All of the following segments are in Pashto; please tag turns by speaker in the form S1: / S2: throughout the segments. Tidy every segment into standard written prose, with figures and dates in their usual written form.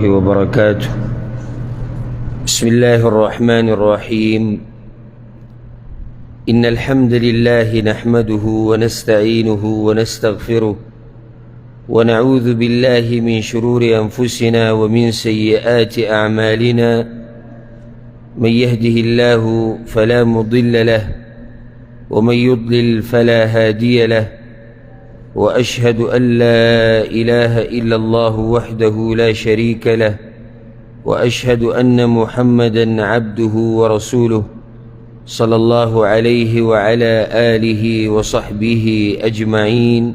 S1: وبركاته. بسم الله الرحمن الرحيم. إن الحمد لله نحمده ونستعينه ونستغفره ونعوذ بالله من شرور أنفسنا ومن سيئات أعمالنا. من يهده الله فلا مضل له ومن يضلل فلا هادي له، وأشهد أن لا إله إلا الله وحده لا شريك له، وأشهد أن محمدًا عبده ورسوله صلى الله عليه وعلى آله وصحبه أجمعين.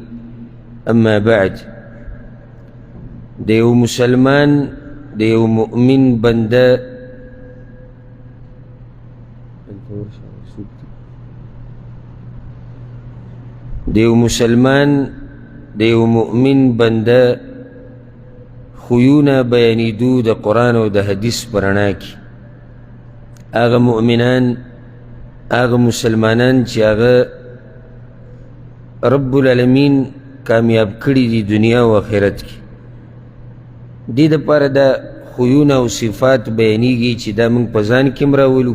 S1: أما بعد، دیو مسلمان دیو مؤمن بنده دیو مسلمان دیو مؤمن بنده خویونه بیانیدو د قرآن و د حدیث پرنا کی. آغا مؤمنان آغا مسلمانان چی آغا رب العالمین کامیاب کری دی دنیا و آخرت کی. دی دا پار دا خویونه و صفات بیانیگی چی دا منگ پزان کم راولو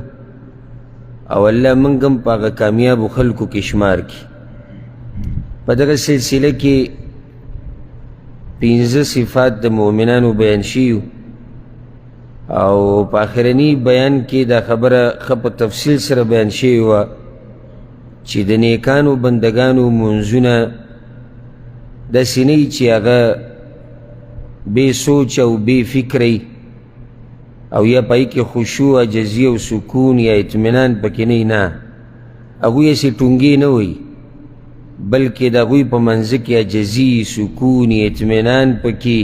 S1: او اللہ منگم پا آغا کامیاب و خلقو کشمار کی. پا دغه سلسله کې 15 صفات د مؤمنانو بیان شیو او په آخرنی بیان کې دا خبره په تفصیل سره بیان شوی وه چې د نیکانو بندگانو منځونه داسې نه وي چې هغه بې سوچ او بې فکری او یا پای کې خشوع عجزي او سکون یا اطمینان پکې نه هغوی یې ټونګې نه وي، بلکې دا غوی په منځ کې عجزي سکون اطمینان پکې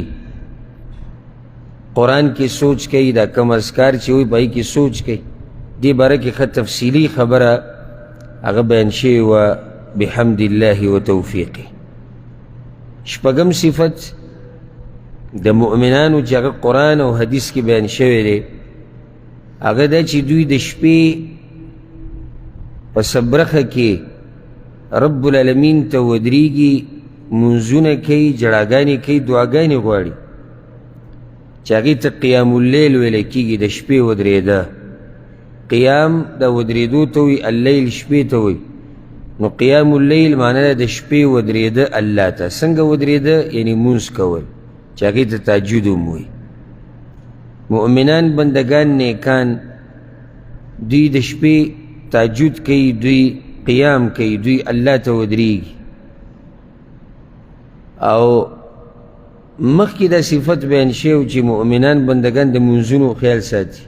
S1: قرآن کې سوچ کوي. دا کم اذکار چې وي پای کې سوچ کوي. دې باره کې ښه تفصیلي خبره هغه بیان شوې وه بحمد الله و توفیقه. شپږم صفت د مؤمنانو چې هغه قرآن او حدیث کې بیان شوی دی هغه دا چې دوی د شپې په صبرخه کې رب العالمین ته ودریږي، منځونه کوي، جړاګانې کوي، دعاګانې غواړي چې هغې ته قیام اللیل ویلی کېږي. د شپې ودرېده، قیام د ودرېدو ته وي، اللیل شپې ته وي. نو قیام اللیل معنی ده د شپې ودرېده الله ته. څنګه ودرېده؟ یعنی مونځ کول چې هغې ته تهجد هم وي. مؤمنان بندگان نیکان دوی د شپې تهجد کوي، دوی قیام کوي، دوی الله ته ودریږي. او مخکې دا صفت بیان شوی چې مؤمنان بندگان د منځونو خیال ساتي.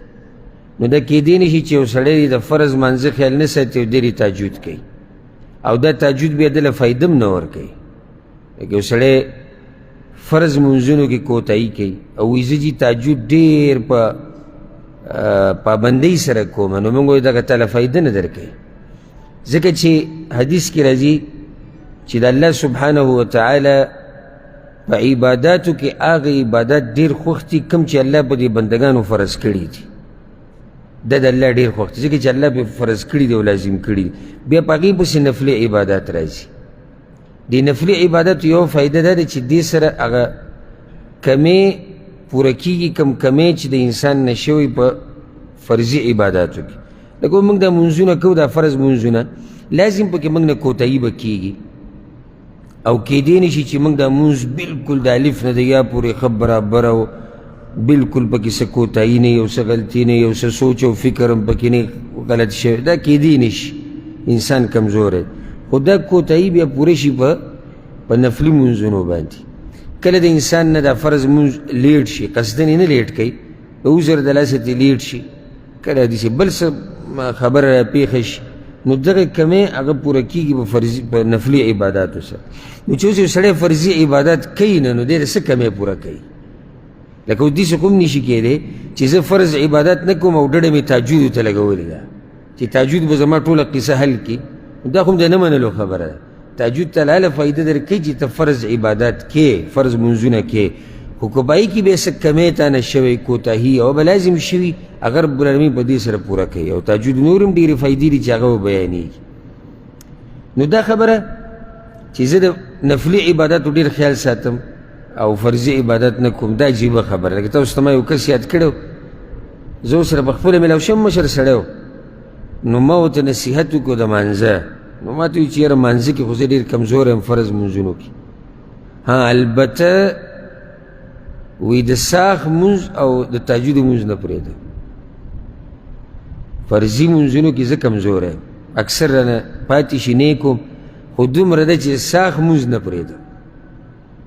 S1: نو دا کیدی نشي چې یو سړی د فرض منځه خیال نه ساتي او ډېرې تهجد کوي او دا تهجد بیا دله فایده هم نه ورکوي. لکه یو سړی فرض منځونو کې کوتاهي کوي او وایي زه جي تهجد ډېر په پابندۍ سره کوم، نو موږ وایو دغه تاله فایده نه درکوي. ځکه چې حدیث کې راځي چې د الله سبحانه وتعالی په عباداتو کې هغه عبادات ډېر خوښ دي کوم چې الله په دې بندګانو فرض کړي دي. دا د الله ډېر خوښ دي ځکه چې الله پې فرض کړي دي او لازم کړي دي. بیا په هغې پسې نفلي عبادات راځي. دې نفلي عباداتو یو فایده دا ده چې دې سره هغه کمې پوره کېږي، کم کمې چې د انسان نه شوی په فرضي عباداتو کې. لکه موږ دا منځونه کوو، دا فرض منځونه لازم پکې موږ نه کوتاهي به کېږي او کیدی نشي چې موږ دا منځ بلکل د الف نه د یا پورې ښه برابر او بلکل پکې څه کوتاهي نه، یو څه غلطي نه، یو څه سوچ او فکر هم پکې نه غلط شوی. دا کیدی نشي، انسان کمزوری. خو دا کوتاهي بیا پوره شي په نفلي منځونو باندې. کله د انسان نه دا فرض منځ لیټ شي، قصدن یې نه لیټ کوي، د عذر د لاسه ترې لیټ شي، کله داسې بل څه خبره راپېښه شي، نو دغه کمې هغه پوره کېږي په نفلي عباداتو سره. نو چې اوس یو سړی فرضي عبادات کوي نه، نو دی د څه کمې پوره کوي؟ لکه اوس داسې خو هم نشي کېدی چې زه فرض عبادات نه کوم او ډډه مې تهجدو ته لګولې ده چې تهجد به زما ټوله قصه حل کړي. دا خو هم د نه منلو خبره ده. تهجد ته لاله فایده درکوي چې ته فرض عبادات کې، فرض منځونه کې، خو که به هغې کې بیا څه کمې تا نه شوی، کوتاهي او به لازم شوي، هغه رب العالمین په دې سره پوره کوي. او تهجد نور هم ډېرې فایدې دي چې هغه به بیانېږي. نو دا خبره چې زه د نفلي عباداتو ډېر خیال ساتم او فرضي عبادت نه کوم دا عجیبه خبره لکه تاسو ته ما یو کس یاد کړی زه ورسره په خپله میلاو شوم مشر سړی و نو ما ورته نصیحت وکړو د مانځه نو ما ته وایي چې یاره مانځه کې خو زه ډېر کمزوری یم فرض مونځونو کې ها البته وی د ساخ مونځ او د تهجد مونځ نه پرېږدم فرضي مونځونو کې زه کمزوری یم اکثر رانه پاتې شي نه کوم خو دومره ده چې ساخ مونځ نه پرېږدم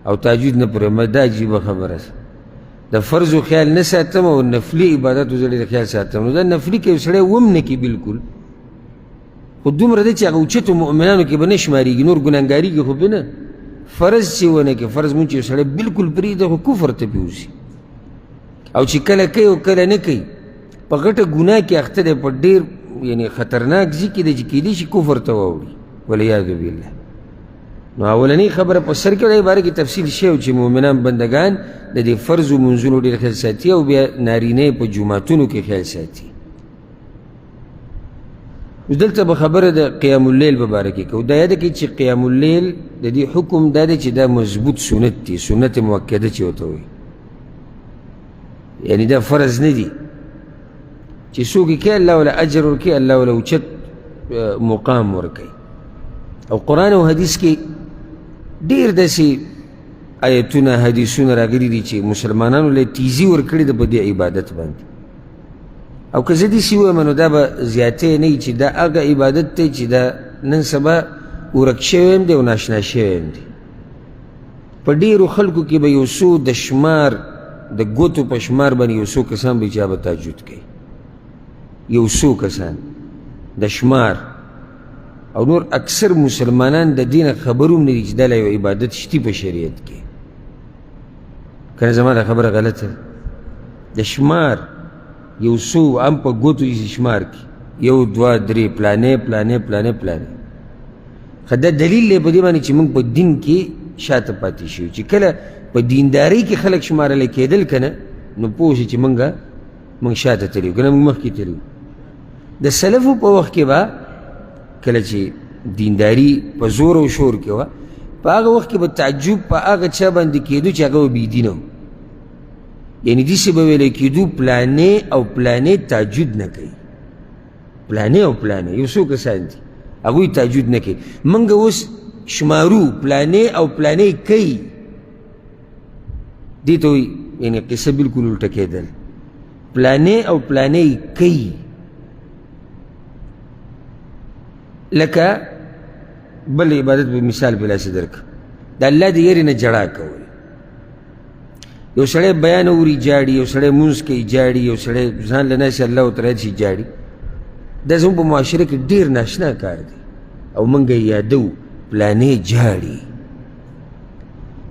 S1: او تهجد نه پرېږدم دا عجیبه خبره ده د فرضو خیال نه ساتم او نفلي عبادتو زه ډېر خیال ساتم نو دا نفلي که یو سړی وم نه کي بلکل خو دومره ده چې هغه اوچتو مؤمنانو کې به نه شمارېږي نور ګناهګارېږي خو به نه فرض چې ونه کې فرض مونځ چې یو سړی بلکل پرېږده خو کفر ته پېوځي او چې کله کوي او کله نه کوي په غټه ګناه کې اخته دی په ډېر یعنی خطرناک ځای کې دی چې کیدای شي کفر ته واوړي والعیاذ بالله نو اولنۍ خبره په سر کې دې باره کې تفصیل شوی چې مؤمنان بندگان د دې فرض و منځونو ډېر خیال ساتي او بیا نارینه په جوماتونو کې خیال ساتي اوس دلته به خبره د قیام اللیل په باره کې کوو دا یاده کړئ چې قیام اللیل د دې حکم دا دی چې دا مضبوط سنت دی سنت مؤکده چې ورته وایي یعنی دا فرض نه دی چې څوک یې کوي الله وله اجر ورکوي الله وله اوچت مقام ورکوي او قرآن او حدیث کې ډېر داسې آیتونه حدیثونه راغلي دي چې مسلمانانو له تیزي ورکړې ده په دې عبادت باندې او که زه داسې ووایم نو دا به زیاتې نه وي چې دا هغه عبادت دی چې دا نن سبا ورک شوی هم دی او ناشنا شوی هم دی په ډېرو خلکو کې به یو څو د شمار د ګوتو په شمار باندې یو څو کسان به چا به تهجد کوي یو څو کسان د شمار او نور اکثر مسلمانان د دین خبروم نه دي چې دا لا یو عبادت شتي په شریعت کې کنه زما دا خبره غلطه د شمار یو څو هم په ګوتو یې شمار کې یو دوه درې پلانې پلانې پلانې پلانې خو دا دلیل دی په دې باندې چې موږ په دین کې شاته پاتې شو چې کله په دیندارۍ کې خلک شمارلی کېدل که نه نو پوه شي چې موږ شاته تللي یو که نه موږ مخکې تللي د سلفو په وخت کې به کله چې دینداري په زور او شور کې وه په هغه وخت کې به تعجب په هغه چا باندې کېدو چې هغه به بېدینه و یعنې داسې به ویلی کېدو پلانې او پلانې تهجد نه کوي پلانې او پلانې یو څو کسان دي هغوی تهجد نه کوي موږ اوس شمارو پلانې او پلانې کوي دې ته وایي یعنې قصه بلکل الټه کېدل پلانې او پلانې کوي لکه بل عبادت په مثال په لاسې درکړه د الله د یېرې نه جړا کول یو سړی بیان اوري جاړي یو سړی مونځ کوي جاړي یو سړی ځان له ناسې الله ورته رایاد شي جاړي دا زموږ په معاشره کې ډېر ناشنا کار دی او موږ یې یادو پلانې جاړي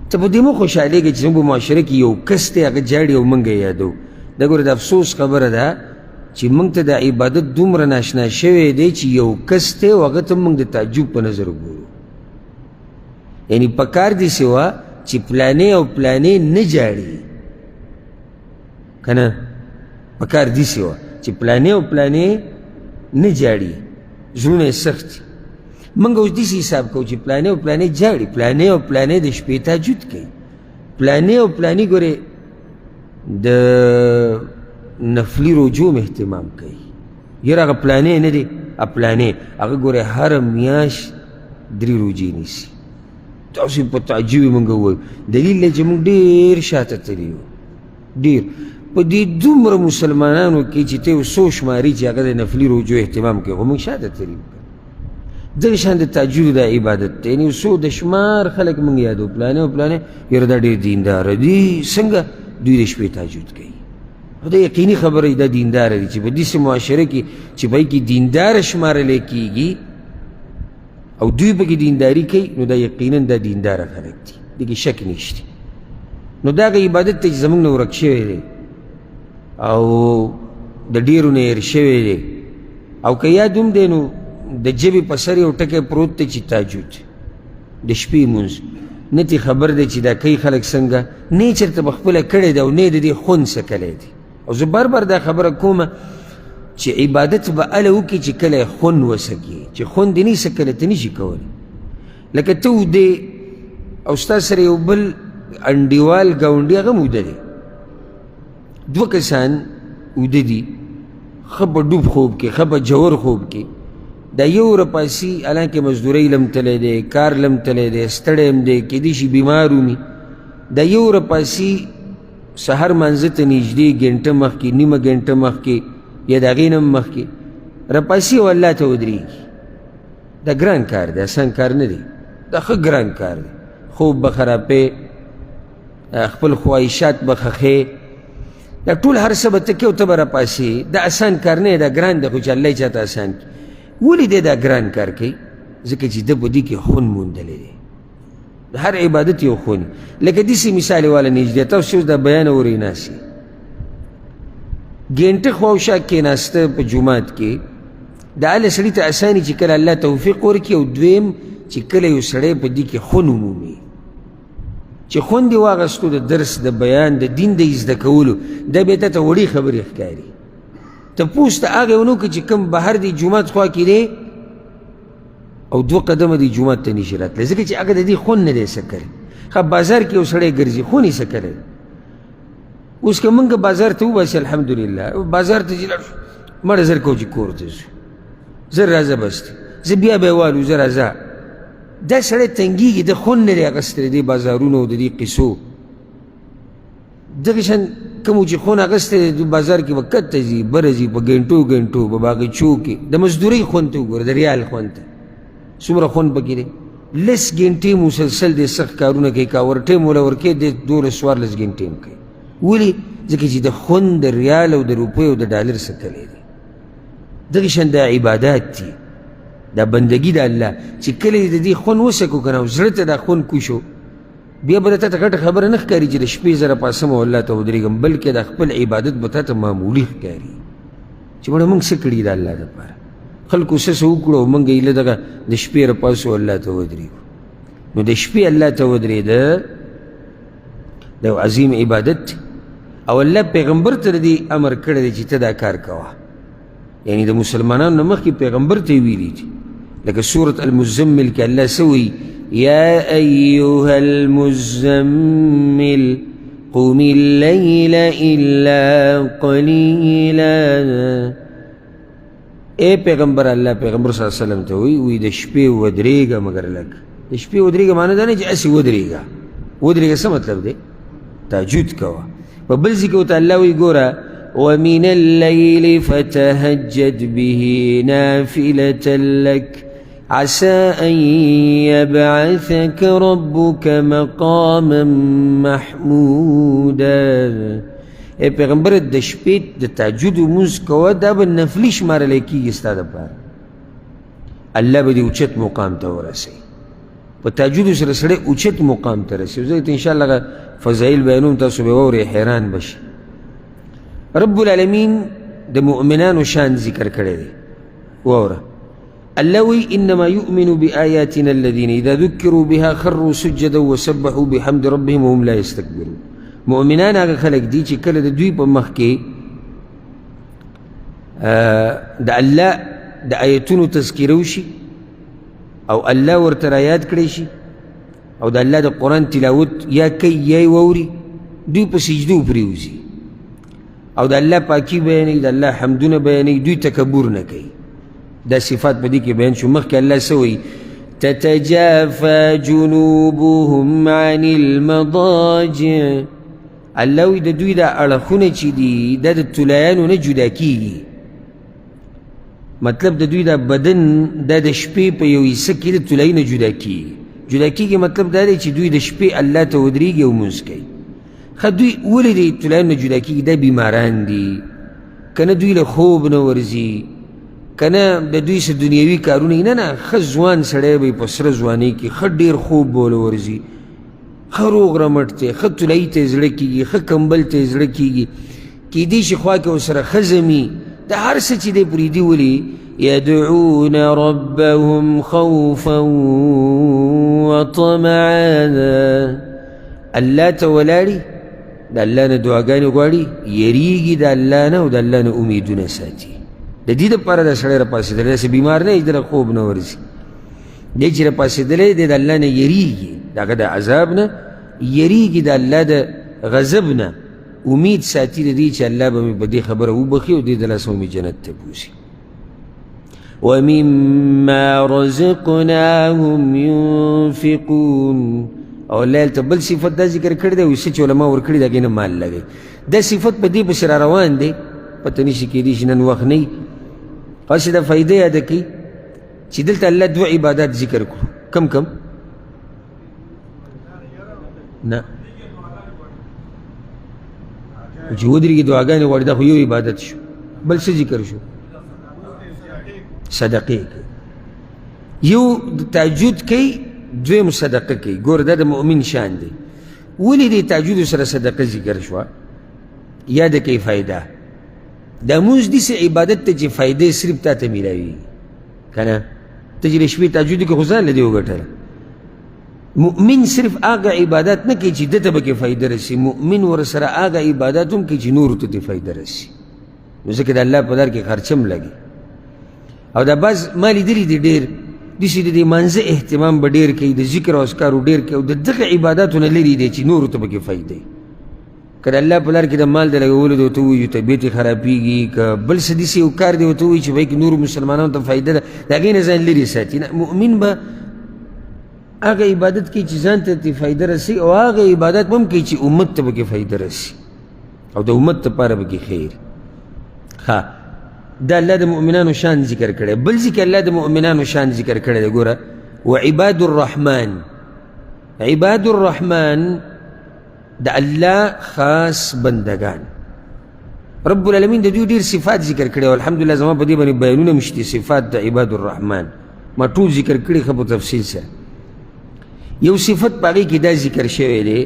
S1: ته په دې مه خوشحالېږه چې زموږ په معاشره کې یو کس دی هغه جاړي او موږ یې یادو دا ګوره د افسوس خبره ده چې موږ ته د عبادت دومره ناشنا شوی دی چې یو کس دی او هغه ته موږ د تعجب په نظر وګورو یعنی پکار داسې وه چې پلانې او پلانې نه جاړي که نه پکار داسې وه چې پلانې او پلانې نه جاړي زړونه یې سخت دي موږ اوس داسې حساب کوو چې پلانې او پلانې جاړي پلانې او پلانې د شپې تهجد کوي پلانې او پلانې ګورې د نفلی روجوم اهتمام کوي یاره هغه پلانې نه دی پلانې هغه ګورې هره میاشت 3 روجې نیسي تاسو په تعجب یې موږ ووایو دلیل دی چې موږ ډېر شاته تللي یو ډېر په دې دومره مسلمانانو کې چې ته یو څو شماري چې هغه د نفلي روجو اهتمام کوي خو موږ شاته تللي یو دغه شان د تهجد دا عبادت دی یعنې یو څو د شمار خلک موږ یادو پلانې او پلانې یاره دا ډېر دینداره دي څنګه دوی د شپې تهجد کوي دا یقیني خبره دا دینداره دي چې په داسې معاشره کې چې په کې دینداره شمارلی کېږي او دوی پکې دینداري کوي نو دا یقینا دا دینداره خلک دي دې کې شک نشته نو دا هغه عبادت دی چې زموږ نه ورک شوی دی او د ډېرو نه هېر شوی دی او که یاد هم دی نو د ژبې په سر یو ټکی پروت دی چې تهجد د شپې مونځ نه ترې خبر دی چې دا کوي خلک څنګه نه یې چېرته به خپله کړی دی او نه یې د دې خوند څه کلی دی او زه بار بار دا خبره کومه چې عبادت به هله وکړي چې کله یې خوند وسکي چې خوند یې نه څه کله ته نشي کولی لکه ته ودې او ستا سره یو بل انډیوال ګاونډي هغه هم اوده دی، دوه کسان اوده دي، ښه په ډوب خوب کې، ښه په جوور خوب کې. دا یو راپاسي حالانکې مزدورۍ لم تلی دی، کار لم تلی دی، ستړی هم دی، کیدای شي بیمار ومي. دا یو راپاسي سهار مانځه ته نږدې ګنټه مخکې، نیمه ګنټه مخکې یا د هغې نه هم مخکې راپاسي او الله ته ودرېږي. دا ګران کار دی، اسان کار نه دی، دا ښه ګران کار دی. خوب به خرابې، خپل خواهشات به خښې، دا ټول هر څه به ته کې او ته به راپاسې. دا اسان کار نه دی، دا ګران دی، خو چې الله یې چاته اسان کړي. ولې دی دا ګران کار کوي؟ ځکه چې ده په دې کې خون موندلی دی. د هر عبادت یو خون، لکه داسې مثال یې واله نږدې، تاسو اوس دا بیان اورئ ناستې، ګنټه خواوشا کېناسته په جومات کې، دا هله سړي ته اساني چې کله الله توفیق ورکړي، او دویم چې کله یو سړی په دې کې خون ومومي، چې خوند یې واغستو د درس د بیان د دین د زده کولو، دا بیا ته وړې خبرې ښکاري. تپوس ته هغه ونه کړه چې کوم بهر دی جومات خوا کې دی او دوه قدمه دی جومات ته نشي راتلی، ځکه چې هغه د دې خون نه دی څه کړی. ښه بازار کې یو سړی ګرځي، خون یې څه کړی. اوس که موږ بازار ته وباسي الحمدلله، بازار ته چې لاړ شو مړه زر کوو چې کور ته ځو، زر راځه بس دی، زه بیا به یې والو، زه راځه. دا سړی تنګېږي، د خون نه دی اخیستی د دې بازارونو او د دې قصو. دغه شان کوم چې خون اخیستی دی بازار کې به کته ځي، بره ځي، په ګنټو ګنټو په باغچو کې د مزدورۍ خون ته وګوره، د ریال خون ته څومره خون پکې دی. لس ګنټې مسلسل دی سخت کارونه کوي، کاور ټیم وله ورکوي، دی 12-14 ګنټې هم کوي. ولې؟ ځکه چې د خون د ریال او د روپۍ او د ډالر سکلی دی. دغه شان دا عبادات دي، دا بندګي د الله چې کله د دې خون وسکو که نه او زړه ته دا خون کوشو، بیا به تا ته غټه خبره نه ښکاري چې د شپې زه راپاسم او الله ته ودرېږم، بلکې د خپل عبادت به تا ته معمولي ښکاري چې مړه موږ څه کړي د الله دپاره. خلکو څه څه وکړو او موږ ایله دغه د شپې راپاسو او الله ته ودرېږو. نو د شپې الله ته ودرېده دا یو عظیم عبادت دی، او الله پیغمبر ته د دې امر کړی دی چې ته دا کار کوه. یعنی د مسلمانانو نه مخکې پیغمبر ته یې ویلي دي، لکه سورة المزمل کې الله څه وایي؟ یا ایها المزمل قم اللیل الا قلیلا. اے پیغمبر، الله پیغمبر صلی الله علیه وسلم ته وایي د شپې ودرېږه مګر لږ. د شپې ودرېږه معنی دا نه چې هسې ودرېږه. ودرېږه څه مطلب دی؟ تهجد کوه. په بل ځای کې ورته الله وایي ګوره ومن الليل فتهجد به نافلة لك عسى أن يبعثك ربك مقاما محمودا. اے پیغمبر د شپې د تهجد لمونځ کوه، دا به نفلي شمارلی کېږي ستا دپاره، الله به دې اوچت مقام ته ورسوي. په تهجد سره سړی اوچت مقام ته رسوي. زه ته انشاءالله فضایل بیانوم، تاسو به واورئ حیران بشي. رب العالمین د مؤمنانو شان ذکر کړی دی. واوره الله وی انما یؤمن بآیاتنا الذین اذا ذکروا بها خروا سجدا وسبحوا بحمد ربهم وهم لا یستکبرون. مؤمنان هغه خلک دي چې کله د دوی په مخ کې د الله د آیتونو تذکیره وشي او الله ورته رایاد کړی شي او د الله د قرآن تلاوت یا کوي یا یې واوري، دوی په سجدو پرېوځي او د الله پاکي بیانوي، د الله حمدونه بیانوي، دوی تکبر نه کوي. دا صفات په دې کې بیان شو. مخکې الله څه وایي؟ تتجافى جنوبهم عن المضاجع. الله وایي د دوی دا اړخونه چې دي دا د طلایانو نه جدا کېږي. مطلب د دوی دا بدن دا د شپې په یو حصه کې د طلایي نه جدا کېږي. جدا کېږي مطلب دا دی چې دوی د شپې الله ته ودرېږي او لمونځ کوي. ښه دوی ولې د طلایانو نه جدا کېږي؟ دا بیماران دي، که نه دوی له خوب نه ورځي، که نه د دوی څه دنیوي کارونه نه نه، ښه ځوان سړی به په سره ځوانۍ کې ښه ډېر خوب به له ورځي، ښه روغ رمټ دی، ښه طلایي ته یې زړه کېږي، ښه کمبل ته یې زړه کېږي، کېدای شي خوا کې ورسره ښه ځمي، دا هر څه چې دی پرېږدي. ولې؟ يدعون ربهم خوفا وطمعا. الله ته ولاړي، د الله نه دعاګانې غواړي، یریږي د الله نه او د الله نه امیدونه ساتي. د دې دپاره دا سړی راپاڅېدلی، داسې بیمار نه دی، دله خوب نه ورځي، دی چې راپاڅېدلی دی د الله نه یریږي، د هغه د عذاب نه یریږي د الله د غضب نه، امید ساتي د دې چې الله به مې په دې خبره وبخي او دې د لاسه مې جنت ته بوځي. ومما رزقناهم ينفقون. او الله هلته بل صفت دا ذکر کړی دی، څه چې علما ورکړي د هغې نه مال لګوي. دا صفت په دې پسې را روان دی، پته نشي کېدی چې نن وخت نه وي. هسې دا فایده یاده کړي چې دلته الله دوه عبادات ذکر کړو. کم کم؟ نه چې ودرېږي دعاګانې غواړي، دا خو یو عبادت شو. بل څه ذکر شو؟ صدقې کوي. یو تهجد کوي، دویم صدقه کوي. ګوره دا د مؤمن شان دی. ولې دې تهجد سره صدقه ذکر شوه؟ یاده کوي فایده. دا مونځ داسې عبادت ته چې فایدې صرف تا ته میلاوي که نه؟ ته چې د شپې تهجد کوې خو ځان له دې وګټله. مؤمن صرف هغه عبادت نه کوي چې ده ته به کې فایده رسي، مؤمن ورسره هغه عبادت هم کوي چې نورو ته دې فایده رسي. نو ځکه د الله په در کې خرچه هم لګي. او دا بعض ما لیدلي دي ډېر داسې د دې مانځه اهتمام به ډېر کوي، د ذکر او اذکارو ډېر کوي، او د دغه عباداتو نه لرې دی چې نورو ته به کې فایده وي. که د الله په لار کې د مال د لګولو دی ورته ووایي طبیعت یې خرابېږي، که بل څه داسې یو کار دی ورته ووایي چې بهکې نورو مسلمانانو ته فایده ده، د هغې نه ځان لرې ساتي. نه، مؤمن به هغه عبادت کوي چې ځان ته ترې فایده رسي، او هغه عبادت به هم کوي چې امت ته به کې فایده رسي او د امت دپاره به کې خیر. ښه، دا الله د مؤمنانو شان ذکر کړی. بل ځکه الله د مؤمنانو شان ذکر کړی دی. ګوره، وعباد الرحمن. عباد الرحمن د الله خاص بندگان. رب العالمین د دوی ډېر صفات ذکر کړي، او الحمدلله زما په دې باندې بیانونه مشتي صفات د عباد الرحمن ما ټول ذکر کړي ښه په تفصیل سره. یو صفت په هغې کې دا ذکر شوی دی،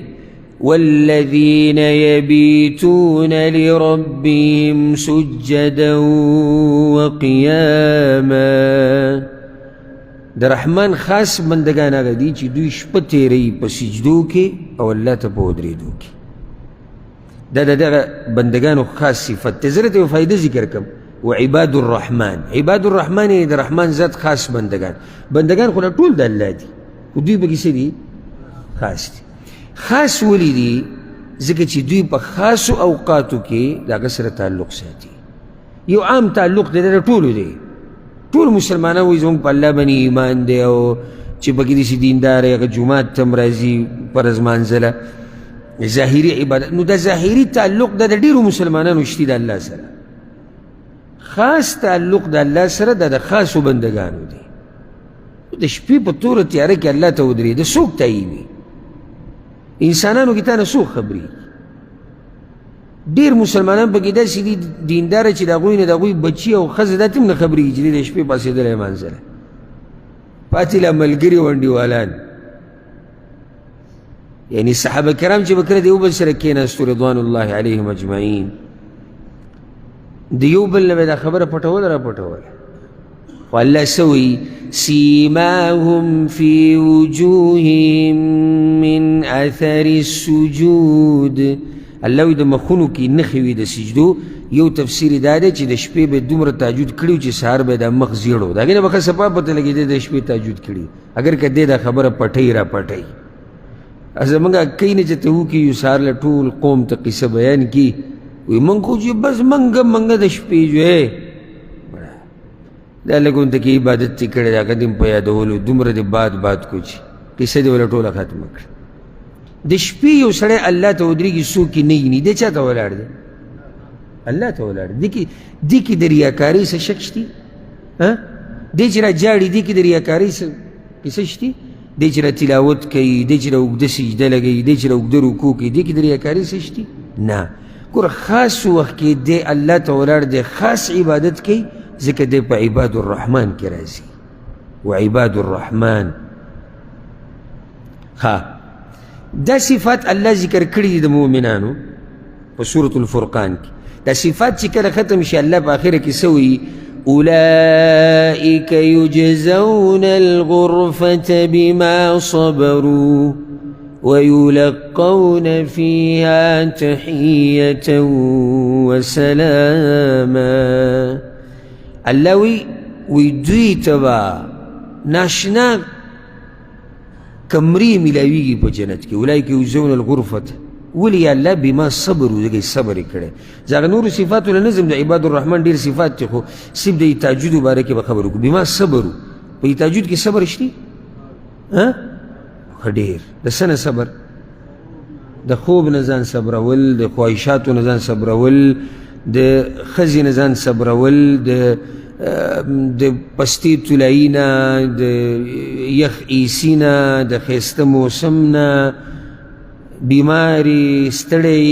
S1: والذین یبیتون لربهم سجدا وقیاما. د رحمان خاص بندگان هغه دي چې دوی شپه تېروي په سجدو کې او الله ته په ودرېدو کې. دا د دغه بندگانو خاص صفت دی. زه درته یو فایده ذکر کړم. وعباد الرحمن. عباد الرحمن یعنې د رحمان ذات خاص بندگان. بندگان خو ټول د الله دي، خو دوی پکې څه دي؟ خاص دي. خاص ولې دي؟ ځکه چې دوی په خاصو اوقاتو کې د هغه سره تعلق ساتي. یو عام تعلق دی، د ټولو دی. ټول مسلمانان وایي زموږ په الله باندې ایمان دی، او چې پکې داسې دیندار یې هغه جومات ته هم راځي فرض مانځله، ظاهري عبادت. نو دا ظاهري تعلق دا د ډېرو مسلمانانو شتي د الله سره. خاص تعلق د الله سره دا د خاصو بندګانو دی. د شپې په توره تیاره کې الله ته ودرېده، څوک تاییدي؟ انسانانو کې تا نه څوک خبرېږي؟ ډېر مسلمانان پکې داسې دي دینداره چې د هغوی نه د هغوی بچي او ښځه دا ته هم نه خبرېږي چې دی د شپې پاڅېدلی مانځله. پاتې لا ملګري او انډیوالان، یعنې صحابه کرام چې به کله د یو بل سره کېناستو رضوان الله علیهم اجمعین، د یو بل نه به دا خبره پټوله را پټوله. خو الله څه وایي؟ سیماهم فی وجوههم من اثر السجود. الله وایي د مخونو کې نښې وي د سجدو. یو تفسیر دا دی چې د شپې به دومره تهجد کړي چې سهار به دا مخ زیړ و، د هغې نه به ښه صفا پته لګېدی د شپې تهجد کړي، اگر که دی دا خبره پټوي را پټوي. زمونږ کوي نه چې ته وکړي یو سهار له ټول قوم ته قصه بیان کړي، وایي موږ خو چې بس منګه د شپې جو دا لږ ته کې عبادت چې کړی د هغه دې په یادولو دومره دې باد کو چې قصه دې وله ټوله ختمه کړه. د شپې یو سړی الله ته ودرېږي څوک یې نه ویني، دی چا ته ولاړ دی؟ الله ته ولاړ دی. دې کې د ریاکارۍ څه شک شتي؟ دی چې را جاړي دې کې د ریاکارۍ څه قصه شتي؟ دی چې را تلاوت کوي، دی چې را اوږده سجده لګوي، دی چې را اوږده رکوع کوي، دې کې د ریاکارۍ څه شتي؟ نه. ګوره خاص وخت کې دی الله ته ولاړ دی، خاص عبادت کوي، ځکه دی په عباد الرحمن کې راځي. وعباد الرحمن. ها، دا صفات الله ذکر کړي دي د مؤمنانو په سورة الفرقان کې. دا صفات چې کله ختم شي الله په آخره کې څه وایي؟ أولئك يجزون الغرفة بما صبروا ويلقون فيها تحية وسلاما. الله وی دوی ته به ناشنا کمرې ملاویږي په جنت کې اولئک یجزون الغرفة ولې یا الله بما صبروا ځکه صبر یې کړی زه هغه نورو صفاتو له نظم د عباد الرحمن ډېر صفات دي خو صرف د تهجدو باره کې به خبر وکړو بما صبروا په تهجد کې صبر شته ښه ډېر د څه نه صبر د خوب نه ځان صبرول د خواهشاتو نه ځان صبرول د ښځې نه ځان صبرول د پستې طلایي نه د یخ ایسي نه د ښایسته موسم نه بیماری ستړی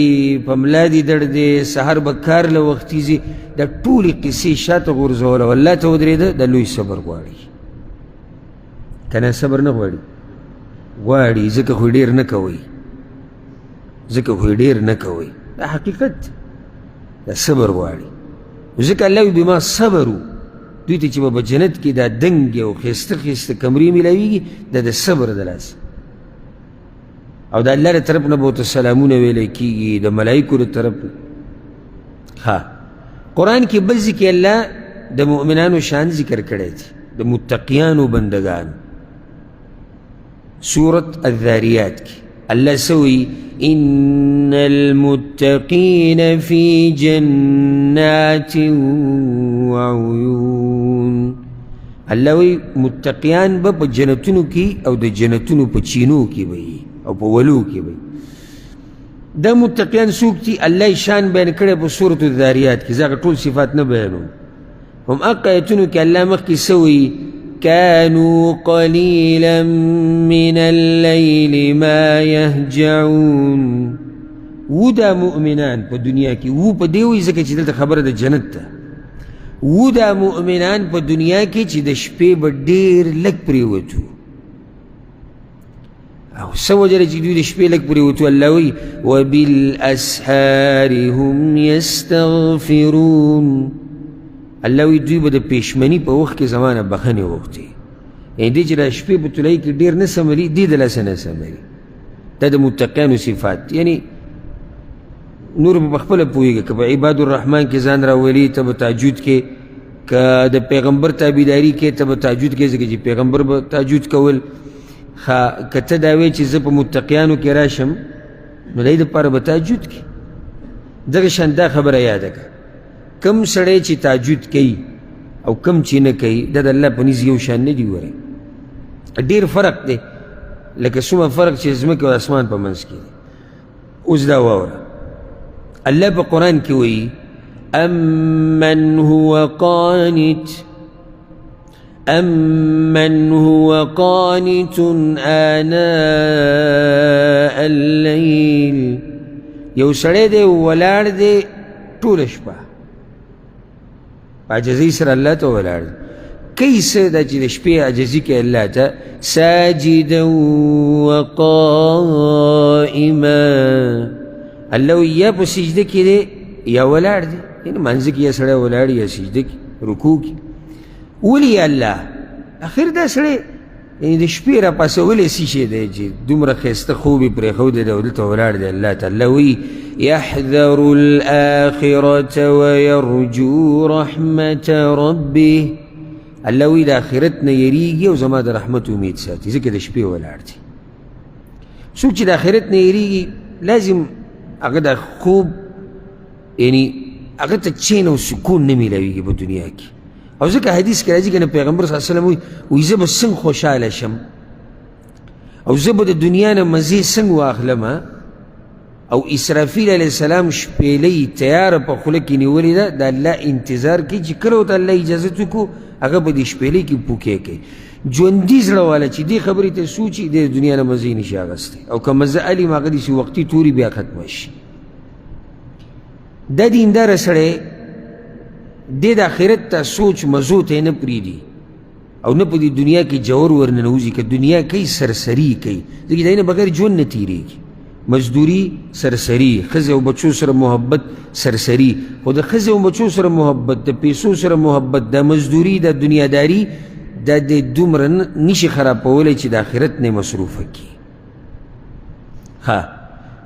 S1: په ملا دي درد دی سهار به کار له وختي ځي دا ټولې قصې شاته غورځول او الله ته ودرېده دا لوی صبر غواړي که نه صبر نه غواړي غواړي ځکه خو ډېر نه کوئ دا حقیقت دا صبر غواړي ځکه الله وي بما صبرو دوی ته چې به جنت کې دا دنګې او ښایسته ښایسته کمرې میلاویږي دا د صبر د لاسه او د الله له طرف نه به ورته سلامونه ویلی کېږي د ملایکو له طرف نه قرآن کې بل ځای کې الله د مؤمنانو شان ذکر کړی دی د متقیانو بندگانو سورة الذاریات کې الله سوی ان المتقین فی جنات وعیون الله وی متقیان به په جنتونو کې او د جنتونو په چینو کې به او په ولو کې به دا متقیان څوک دي الله یې شان بیان کړی په سورة الذاریات کې زه هغه ټول صفات نه بیانوم هم هغه ایتونو کې الله مخکې سوی كانوا قليلا من الليل ما يهجعون ودا مؤمنان په دنیا کې و په دې وایي ځکه چې دلته خبره د جنت ده ودا مؤمنان په دنیا کې چې د شپې به ډېر لږ پرېوتو او څه وجه ده چې دوی د شپې لږ پرېوتو الله وایي وبالاسحار هم یستغفرون الله وی دوی به د پېشمني په وخت کې زمانه بخښنې وغوښتې یعنې دې چې د شپې په طلایي کې ډېر نه سمري دې د لاسه نه سمري دا د متقیانو صفات یعنی نور به پخپله پوهېږي که په عباد الرحمن کې ځان راولي ته به تهجد کې که د پیغمبر تابعداري کې ته به تهجد کې ځکه چې پیغمبر به تهجد کول که ته دا وایې چې زه په متقیانو کې راشم نو د دې دپاره به تهجد کې دغه شان دا خبره یاده کړه کم سړی چې تهجد کوي او کم چې نه کوي دا د الله په نزد یو شان نه دي وره ډېر فرق دی لکه څومره فرق چې ځمکې او اسمان په منځ کې دی اوس دا واوره الله په قرآن کې وایي أمن هو قانت آناء الليل یو سړی دی ولاړ دی ټوله شپه عجزی سره الله ته ولاړ کوي څه دا چې د شپې عجزي کوي الله ته ساجدا وقائما الله وایي یا په سجده کې دی یا ولاړ دی یعنې منځ کې یا سړی ولاړ یا سجده کې رکوع کې ولې یا الله اخر دا سړی یعنې د شپې را پاسولی څه شی دی چې دومره ښایسته خوب یې پرېښودی دی او دلته ولاړ دی الله ته الله وایي يحذر الآخرة ويرجو رحمة ربه الله وی د آخرت نه یریږي او زما د رحمت امید ساتي ځکه د شپې ولاړ دی څوک چې د آخرت نه یریږي لازم هغه د خوب یعنی هغه ته چین او سکون نه میلاویږي په دنیا کې او ځکه حدیث کې راځي کنه پیغمبر صلی الله علیه وسلم وایي زه به څنګه خوشحاله شم او زه به د دنیا نه مزې څنګه واخلم او اسرافیل علیه السلام شپېلۍ تیاره په خوله کې نیولې ده د الله انتظار کوي چې کله ورته الله اجازت وکړو هغه به د شپېلۍ کې پوکې کوي ژوندي زړه والا چې دې خبرې ته سوچي د دنیا نه مزې نشي اخیستی او که مزه علي هغه داسې وختي توري بیا ختمه شي دا دینداره سړی دې د آخرت ته سوچ مزو ته نه پرېږدي او نه په دې دنیا کې جوور ورننوځي که دنیا کوي سرسري کوي ځکه د هغې نه بغیر ژوند نه تېرېږي مزدوري سرسري ښځې او بچو سره محبت سرسري خو د ښځې او بچو سره محبت د پیسو سره محبت د مزدوري د دنیاداري دا د دومره نشي خرابولی چې د آخرت نه مصروفه کړي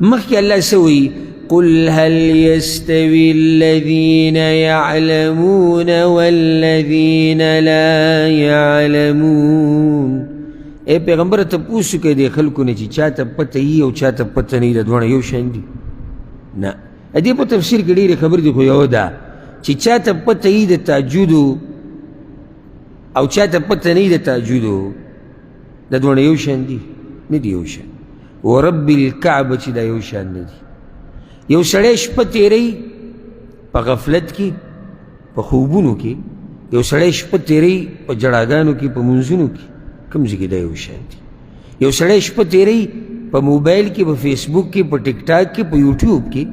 S1: مخکې الله څه وایي قل هل يستوي الذين يعلمون والذين لا يعلمون اے پیغمبر تپوس کوي د خلکو نه چې چاته پته یي او چاته پته نه یي، د دواړه یو شان دي؟ نه. دې په تفسیر کې ډېرې خبرې دي، خو یو ده چې چاته پته یي د تهجدو او چاته پته نه یي د تهجدو، د دواړه یو شان دي؟ نه دي یو شان. ورب الکعبه چې دا یو شان نه دي. یو سړی شپه تېروي په غفلت کې، په خوبونو کې، یو سړی شپه تېروي په جړاګانو کې، په منځونو کې، کوم ځای کې دا یو شان دي؟ یو سړی شپه تېروي په موبایل کې، په فیسبوک کې، په ټیک ټاک کې، په یوټیوب کې.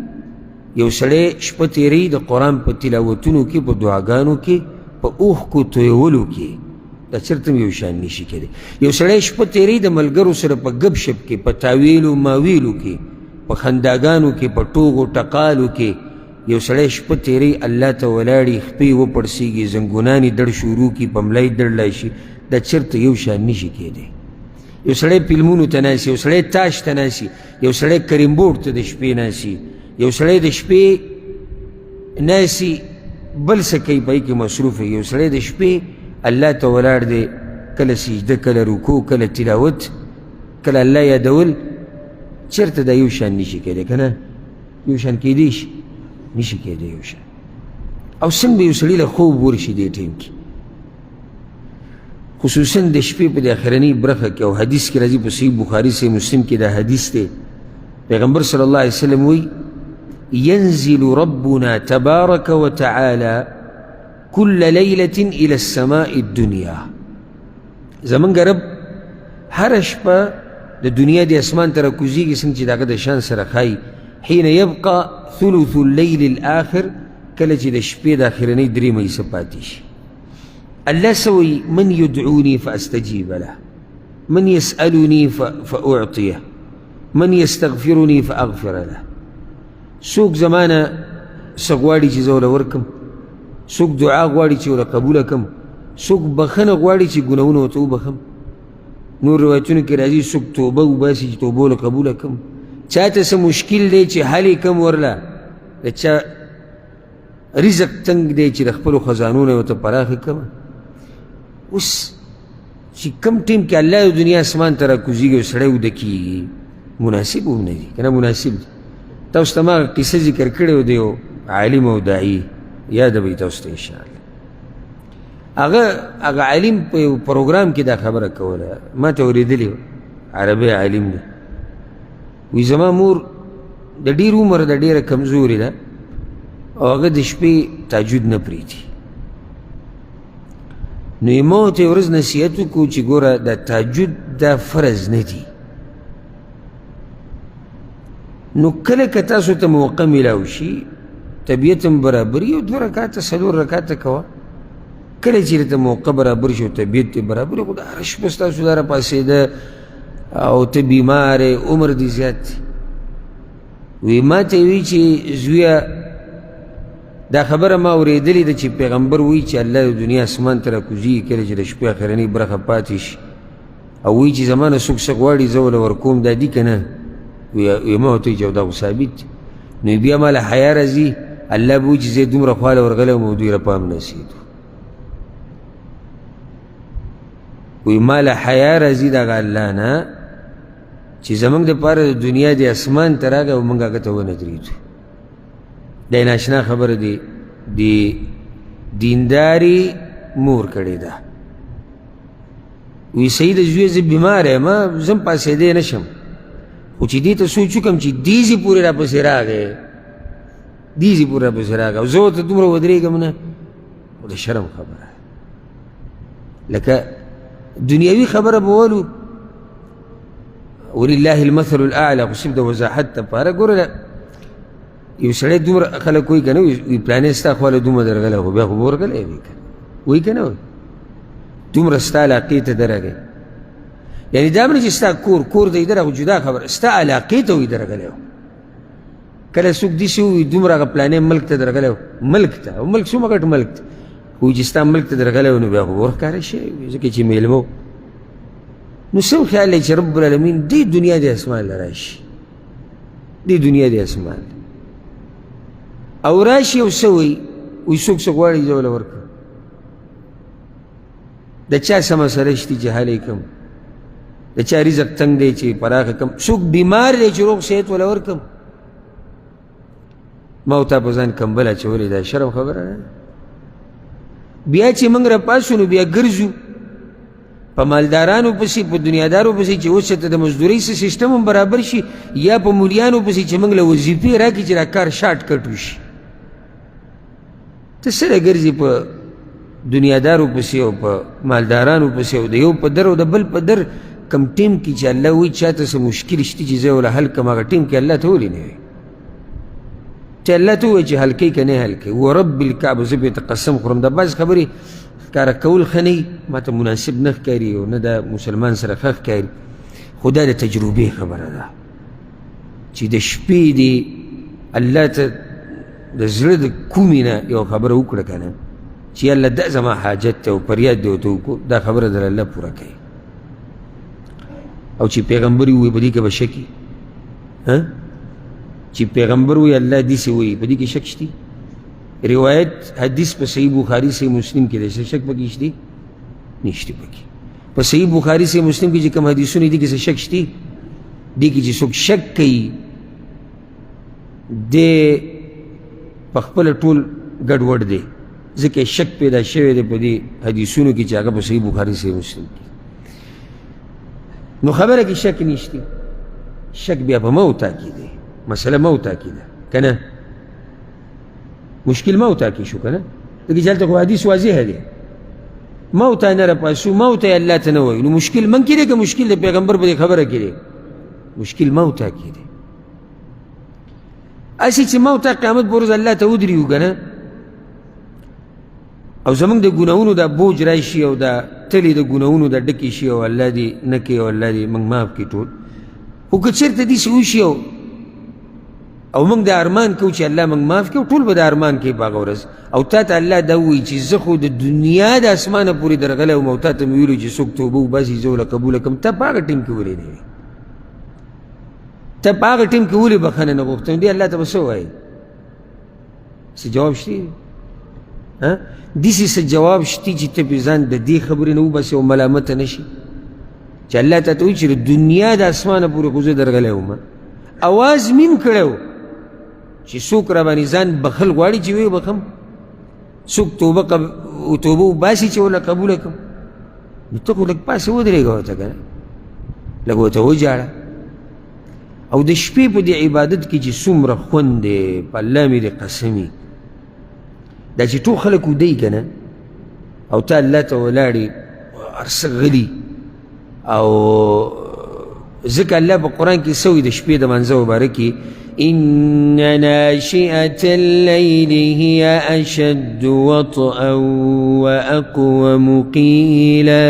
S1: یو سړی شپه تېروي د قرآن په تلاوتونو کې، په دعاګانو کې، په اوښکو تویولو کې. دا چېرته هم یو شان نشي کېدی. یو سړی شپه تېروي د ملګرو سره په ګپ شپ کې، په تاویلو ماویلو کې، په خنداګانو کې، په ټوغو ټقالو کې. یو سړی شپه تېروي الله ته ولاړي، خپې وپړسېږي، زنګونانې دړ شروع کړي، په ملای دړلی شي. دا چېرته یو شان نشي کېدی. یو سړی فلمونو ته ناستي، یو سړی تاش ته ناستي، یو سړی کریم بورډ ته د شپې ناستي، یو سړی د شپې ناستي بل څه کوي، په کې مصروف وي. یو سړی د شپې الله ته ولاړ دی، کله سجده، کله رکوع، کله تلاوت، کله الله یادول. چېرته دا یو شان نشي کېدی که نه؟ یو شان کېدی شي؟ نشي کېدی یو شان. او څنګه به یو سړي له خوب ورشي دې ټیم کې، خصوصا د شپې په د اخرنۍ برخه کې. او حدیث کې راځي په صحیح بخاري صحیح مسلم کې دا حدیث دی، پیغمبر صلی الله علیه وسلم وی ينزل ربنا تبارك وتعالى كل ليلة إلى السماء الدنيا. زمونږ رب هر شپه د دنیا د اسمان ته راکوزېږي، څنګه چې د هغه د شان سره ښایي. حين يبقى ثلث الليل الآخر، کله چې د شپې د اخرنۍ درېیمه حصه پاتې شي. الله سوي من يدعوني فأستجيب له، من يسألني فأعطيه، من يستغفرني فأغفر له. څوک زمانه څه غواړي چې زه ورله ورکړم، څوک دعا غواړي چې ورله قبوله کړم، څوک بخښنه غواړي چې ګناهونه ورته وبخم. نور روایتونو کې راځي څوک توبه وباسي چې توبه ورله قبوله کړم. چاته څه مشکل دی چې حل یې کړم ورله، د چا رزق تنګ دی چې د خپلو خزانو نه یې ورته پراخې کړم. اوس چې کم ټیم کې الله د دنیا اسمان ته راکوزېږي او سړی وده کېږي، مناسب هم نه دي که نه مناسب دي؟ تاسو ته ما قصه ذکر کړی و د یو عالم او داعي، یاده به وي تاسو ته انشاءالله. هغه عالم په یو پروګرام کې دا خبره کوله، ما ته اورېدلې وه، عربی عالم دی. وی زما مور د ډېر عمر ده، ډېره کمزورې ده، او هغه د شپې تهجد نه پرېږدي. نو یې ما ورته یو ورځ نصیحت وکړو چې ګوره دا تهجد دا فرض نه دي. نو کله که تاسو ته موقع میلاو شي، طبیعت هم برابري، یو 2 رکاته 4 رکاته کوه. کله چې درته موقع برابر شي او طبیعت دې برابر وي، خو دا هره شپه ستاسو دا راپاڅېده او ته بیمار یې، عمر دې زیات دی. وی ما ته یې وی چې زویه دا خبره ما اورېدلې ده چې پیغمبر وایي چې الله د دنیا اسمان ته راکوزېږي کله چې د شپې اخرنۍ برخه پاتې شي، او وایي چې زما نه څوک څه غواړي زه ورله ورکوم، دا دي که نه؟ وی ما ورته وایي چې دا خو ثابت دی. نو بیا ما له حیا راځي، الله به وایي چې زه یې دومره خواله ورغلی وم او دوی را پام نسېدو. وی ما له حیا راځي د هغه الله نه چې زمونږ دپاره د دنیا د اسمان ته راغی او موږ هغه ته ونه درېدو. دا یې ناشنا خبره دی، د دینداري مور کړې ده. وی صحیح د زویه زه بیمار یم، زه هم پاڅېدی نه شم، خو چې دې ته سوچ وکړم چې دیزې پورې راپسې راغی، دیزې پورې راپسې راغی او زه ورته دومره ودرېږم نه، خو د شرم خبره. لکه دنیاوي خبره به ولو ولله المثل الاعلى، خو صرف د وضاحت دپاره. ګوره یو سړی دومره خلک وایي که نه، وایي پلانې ستا خواله دومره درغلی، خو بیا خو به ورغلی وي که نه، وایي که نه وایي دومره ستا علاقې ته درغی. یعنې دا نه چې ستا کور ته یې درغی، جدا خبره، ستا علاقې ته وایي درغلی و. کله څوک داسې ووایي دومره هغه پلانې ملک ته درغلی و، ملک ته، او ملک څومره ګټ ملک ته، وایي چې ستا ملک ته درغلی و، نو بیا خو به ورښکاره شوی وي، ځکه چې میلمه و. نو څه خیال دی چې رب العالمین دې دنیا د اسمان له راشي، دې دنیا د اسمان او راشي او څه وایي، وایي څوک څه غواړي زه ورله ورکړم. د چا څه مسله شته چې حل یې کړم؟ د چا رزق تنگ دی چې پراخه کم، څوک بیمار دی چې روغ صحت ولا ورکم، ما او تا په ځان کمبل اچولی، دا شرم خبره نه. بیا چې موږ راپاسو نو بیا ګرځو په مالدارانو پسې، په دنیادارو پسې چې اوس ته د مزدورۍ سیستم هم برابر شي، یا په مولیانو پسې چې موږ له وظیفې راکړي چې دا کار شارټ کټ وشي. ته څه ګرځي په دنیادارو پسې او په مالدارانو پسې، او د یو په در او د بل په در کم ټیم کې چې الله وایي چاته څه مشکل شته چې زه وله حل کړم، هغه ټیم کې الله ته ولې نه وایي؟ چې الله ته ووایي چې حل کوي که نه حل کوي. ورب الکعبه، زه پرې قسم خورم دا بعض خبرې ښکاره کول ښه نه وي، ما ته مناسب نه ښکاري او نه دا مسلمان سره ښه ښکاري، خو دا د تجربې خبره ده چې د شپې دې الله ته د زړه د کومې نه یو خبره وکړه که نه چې الله دا زما حاجت دی او فریاد دی ورته وکړو، دا خبره در الله پوره کوي. او چې پیغمبر ووایي په دې کې به شک وي؟ چې پیغمبر ووایي الله داسې وایي په دې کې شک شته؟ روایت حدیث په صحیح بخاري صحیح مسلم کې دی، شک پکې شته؟ نشته پکې. په صحیح بخاري صحیح مسلم کې چې کوم حدیثونه دي کې څه شک شته؟ دې کې چې څوک شک کوي دی په خپله ټول ګډوډ دی، ځکه شک پیدا شوی دی په دې حدیثونو کې چې هغه په صحیح بخاري صحیح مسلم کې. نو خبره کې شک نشته، شک بیا په موتا کې دی، مسله موتا کې ده که نه؟ مشکل موتا کې شو که نه؟ دکې چې هلته خو حدیث واضح دی، موتا نه راپاسو، موتا یې الله ته نه وایي، نو مشکل من کې دی که مشکل د پیغمبر په دې خبره کې دی؟ مشکل موتا کې دی. اسی چې موتا قیامت په ورځ الله ته ودرېږو که نه، او زمونږ د ګناهونو دا بوج راشي او دا تلې د ګناهونو دا ډکې شي او الله دې نه کوي او الله دې موږ معاف کړي ټول. خو که چېرته داسې وشي او موږ د ارمان کوو چې الله موږ معاف کړي، ټول به د ارمان کوي په هغه ورځ، او تا ته الله دا ووایي چې زه خو د دنیا د اسمانه پورې درغلی وم او تا ته مې ویلو چې څوک توبه وباسي زه وله قبوله کړم، ته په هغه ټیم کې ولې نه وي؟ ته په هغه ټیم کې ولې بخښنه نه غوښته؟ دې الله ته به څه وایي؟ څه جواب شته؟ داسې څه جواب شته چې ته پرې ځان د دې خبرې نه وباسې او ملامته نه شي؟ چې الله ته ته وایي چې د دنیا د اسمانه پورې خو زه درغلی وم، اواز میم کړی و چې څوک را باندې ځان بخل غواړي چې ویې بخم، څوک توبه وباسي چې وله قبوله کړم، نو ته خو لږ پاسې ودرېږه ورته که نه، لږ ورته وجاړه. او د شپې په دې عبادت کې چې څومره خوند دی، په الله مې دې قسمي، دا چې ټول خلک ودی که نه او ته الله ته ولاړې هر څه غلي، او ځکه الله په قرآن کې څه وایي د شپې د منځه مبارک کې إن ناشئة الليل هي أشد وطئا وأقوم قيلا.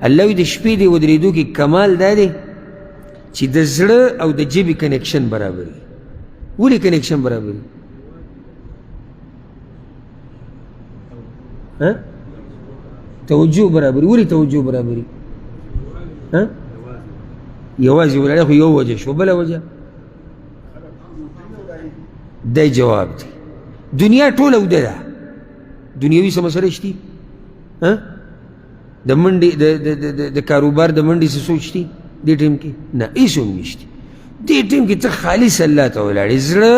S1: الله وایي د شپې د ودرېدو کې کمال دا دی چې د زړه او د ژبې کنیکشن برابر وي. ولې کنیکشن برابر وي؟ توجه برابر. ولې توجه برابر وي؟ یوازې ولاړې خو یو وجه شو، بله وجه دی جواب دی. دنیا ټوله اوده ده، دنیوي څه مسله شته؟ د منډې د کاروبار د منډې څه سوچ شته دې ټیم کې؟ نه، هېڅ هم نشته. دې ټیم کې ته خالص الله ته ولاړې، زړه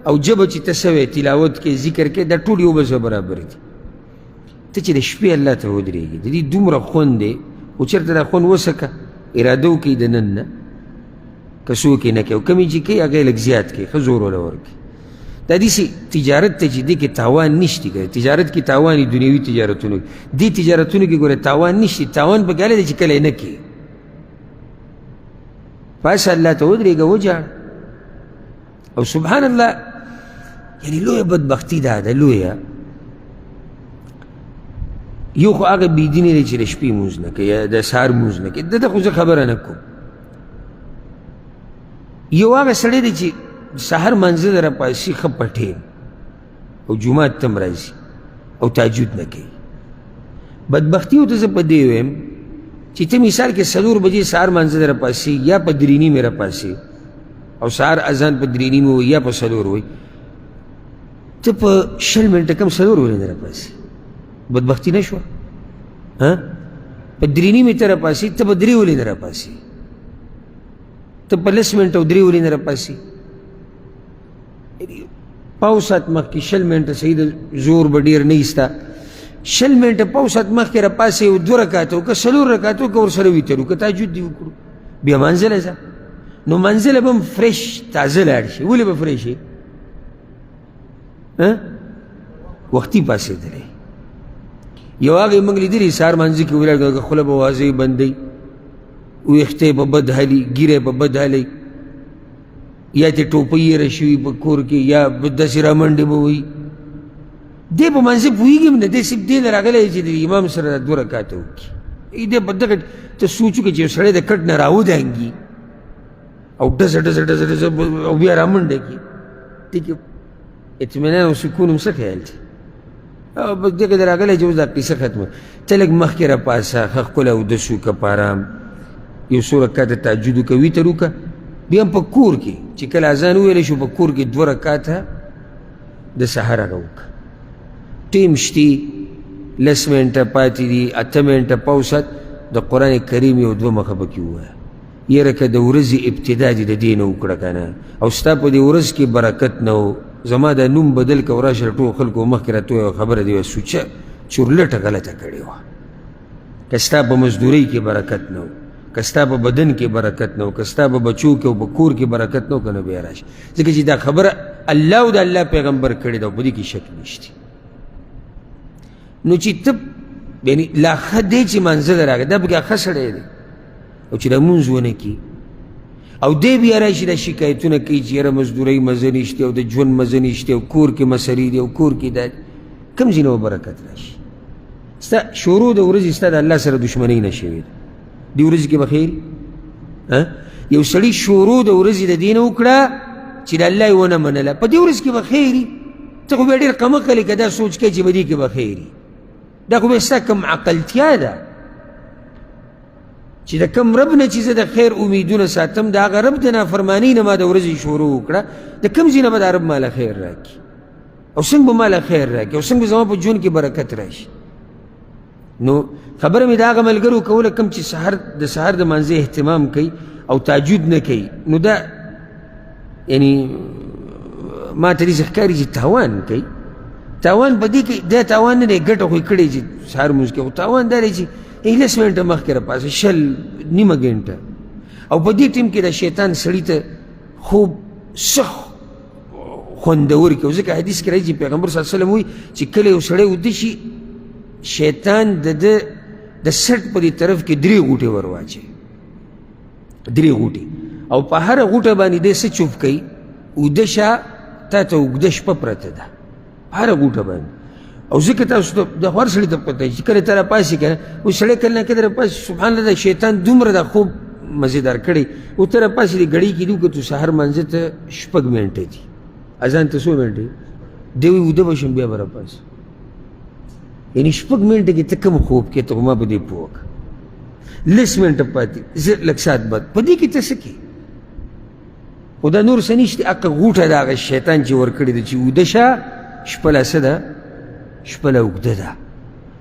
S1: او ژبه چې ته څه وایې، تلاوت کې، ذکر کې، دا ټول یو بل سره برابر دي. ته چې د شپې الله ته ودرېږې، د دې دومره خوند دی، خو چېرته دا خوند وسکه، اراده وکړي د نن نه، که څوک یې نه کوي، او کمې چې کوي هغه یې لږ زیات کوي، ښه زور وله ورکړي. دا داسې تجارت ته چې دې کې تاوان نشته که تجارت کې تاوان وي، دنیوي تجارتونو کې، دې تجارتونو کې ګوره تاوان نشته. تاوان پکې هله دی چې کله یې نه کوي. پاسه الله ته ودرېږه، وجاړه. او سبحان الله، یعنې لویه بدبختي دا ده، لویه. یو خو هغه بېدینې دی چې د شپې لمونځ نه کوي یا د سهار لمونځ نه کوي، ده ته خو زه خبره نه کوم. یو هغه سړی دی چې سهار منځه ته راپاسي ښه پټې او جومات ته هم راځي او تهجد نه کوي. بدبختي ورته زه په دې ویم چې ته مثال کې 4 بجې سهار منځه ته راپاسي یا په 3 نیمې راپاسي او سهار اذان په 3 نیمې وایي یا په 4 وایي، ته په 20 منټه کم 4 ولې نه راپاسي؟ بدبختي نه شوه؟ په په 3:30 ته راپاسي، ته به 3 ولې نه راپاسي؟ ته په 10 منټه او 3 ولې نه راپاسي؟ پاو ساعت مخکې 20 منټه صحیح د زور به ډېر نه ایسته، 20 منټه پاو ساعت مخکې راپاسې او 2 رکاته وکړه، 4 رکاته وکړه، ورسره ویتر وکړه، تهجد دې وکړو، بیا منزله ځه. نو منزله به هم فرش تازه لاړ شي. ولې به فرش شي؟ وختي پاسېدلی. یو هغې موږ لیدلي سهار مانځه کې ولاړ، خوله به واضح بندوي، ویښته به بد هلي، ږیره به بد هلي، یا ترې ټوپۍ یېره شوي په کور کې، یا داسې رامنډې به وایي. دی په منځه پوهېږي هم نه، دی صرف دې نه راغلی چې د امام سره 2 رکاته وکړي. دی په دغه ته سوچ وکړه چې یو سړی د کټ نه راودانګي او ډزه ډزه ډزه ډزه او بیا رامنډه کړي، دې کې اطمینان او سکون هم څه خیال دی؟ او بس دغه ته راغلی چې اوس دا قصه ختمه. ته لږ مخکې راپاسه، ښه ښکلی اودس وکړه په ارام، یو څو رکاته تهجد وکړه، ویتر وکړه، بیا هم په کور کې چې کله اذان وویلی شو په کور کې 2 رکاته د سحر هغه وکړه. ټیم شتي 10 منټه پاتې دي، 8 منټه پاو ساعت د قرآن کریم یو 2 مخه پکې ووایه. یاره که د ورځې ابتدا دې د دې نه وکړه که نه، او ستا په دې ورځ کې برکت نه و، زما دا نوم بدل که وراشه ټولو خلکو مخکې راته ووایه خبره دې وه سوچه چورلټه غلطه کړې وه. که ستا په مزدورۍ کې برکت نه و، که ستا په بدن کې برکت نه و، که ستا په بچو کې او په کور کې برکت نه و، که نه بیا راشه. ځکه چې دا خبره الله او د الله پیغمبر کړې ده او په دې کې شک نشته. نو چې ته یعنې لا ښه دی چې منزل راغی، دا پکې ښه سړی دی، او چې لمونځ ونه کړي او دی بیا راشي دا شکایتونه کوي چې یاره مزدورۍ مزه نشته او د ژوند مزه نشته او کور کې مسرې دي او کور کې دا کوم ځای نه به برکت راشي؟ ستا شروع د ورځې ستا د الله سره دښمنۍ نه شوې ده، دې ورځې کې به خیر یو سړي شروع د ورځې د دې نه وکړه چې د الله یې ونه منله، په دې ورځ کې به خیر وي. ته خو بیا ډېر قمقلې که دا سوچ کوې چې په دې کې به خیر وي، دا خو بیا ستا کوم عقلتیا ده چې د کوم رب نه چې زه د خیر امیدونه ساتم، د هغه رب د نافرمانۍ نه ما د ورځې شروع وکړه، د کوم ځای نه به دا رب ماله خیر راکړي او څنګه به ماله خیر راکړي او څنګه به زما په ژوند کې برکت راشي. نو خبره مې د هغه ملګرو کوله کوم چې د سهار د مانځه اهتمام کوي او تهجد نه کوي، نو دا یعنی ما ته داسې ښکاري چې تاوان کوي. تاوان په دې کې دا تاوان نه دی ګټه خو یې کړې چې سهار لمونځ کوي، خو تاوان دا دی چې 10 منټه مخکې راپاسه، 20 نیمه ګنټه، او په دې ټیم کې د شیطان سړي ته خوب څه خوندور کوي. ځکه حدیث کې راځي چې پیغمبر صلی الله علیه وسلم وایي چې کله یو سړی وده شي، شیطان د سټ په دې طرف کې 3 غوټې ور واچوي، 3 غوټې، او په هره غوټه باندې دی څه چوپ کوي، اوده شه تا ته اوږده شپه پرته ده هره غوټه باندې. او ځکه تاسو ته د هر سړي ته پته چې کله ته راپاسې که نه، اوس سړی کله نه کله راپاسې، سبحان الله د شیطان دومره دا خوب مزېدار کړی، او ته راپاسې د ګړۍ کې دي وکړه، تو سهار مانځه ته 6 منټه دي، اذان ته 100 منټې دی، وایي اوده به شم بیا به راپاسې. یعنې 6 منټه کې ته کوم خوب کې ته ما په دې پوه وکړه، 10 منټه پاتې لږ ساعت بعد په دې کې ته څه کوې؟ خو دا نور څه نشته، هغه غوټه د هغه شیطان چې ورکړې ده چې اوده شه، شپه لا څه ده، شپه لا اوږده ده.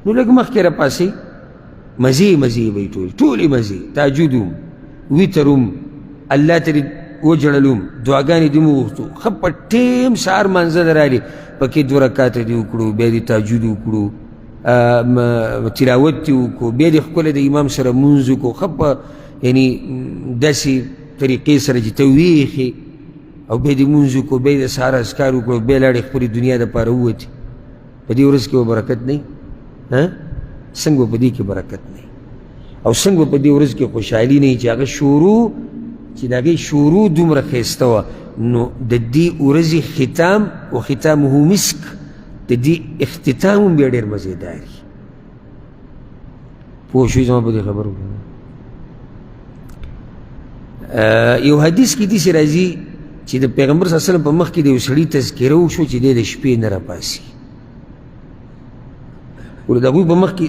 S1: نو لږ مخکې راپاسې، مزې مزې به یې ټولې مزې، تهجد هم، ویتر هم، الله ته دې وجړلو، دعاګانې دې مو وغوښتو، ښه په ټیم سهار مانځه ته رالې، پکې 2 رکاته دې وکړو، بیا دې تهجد وکړو، تلاوت دې وکړو، بیا دې ښکلی د امام سره مونځ وکړو، ښه په یعنې داسې طریقې سره چې ته ویښې، او بیا دې مونځ وکړو، بیا د سهار اذکار وکړو، بیا لاړې خپلې دنیا دپاره ووتې. په دې ورځ کې به برکت نه وي؟ څنګه به په دې کې برکت نه وي؟ او څنګه به په دې ورځ کې خوشحالي نه وي چې هغه شروع چې د هغې شروع دومره ښایسته وه، نو د دې ورځې ختام و ختامه مسک، د دې اختتام هم بیا ډېر مزېدار وي. پوه شوئ زما په دې خبرو؟ یو حدیث کې داسې راځي چې د پیغمبر صلی الله علیه وسلم په مخ کې د یو سړي تذکره وشو چې دی د شپې نه راپاسي، ولې د هغوی په مخ کې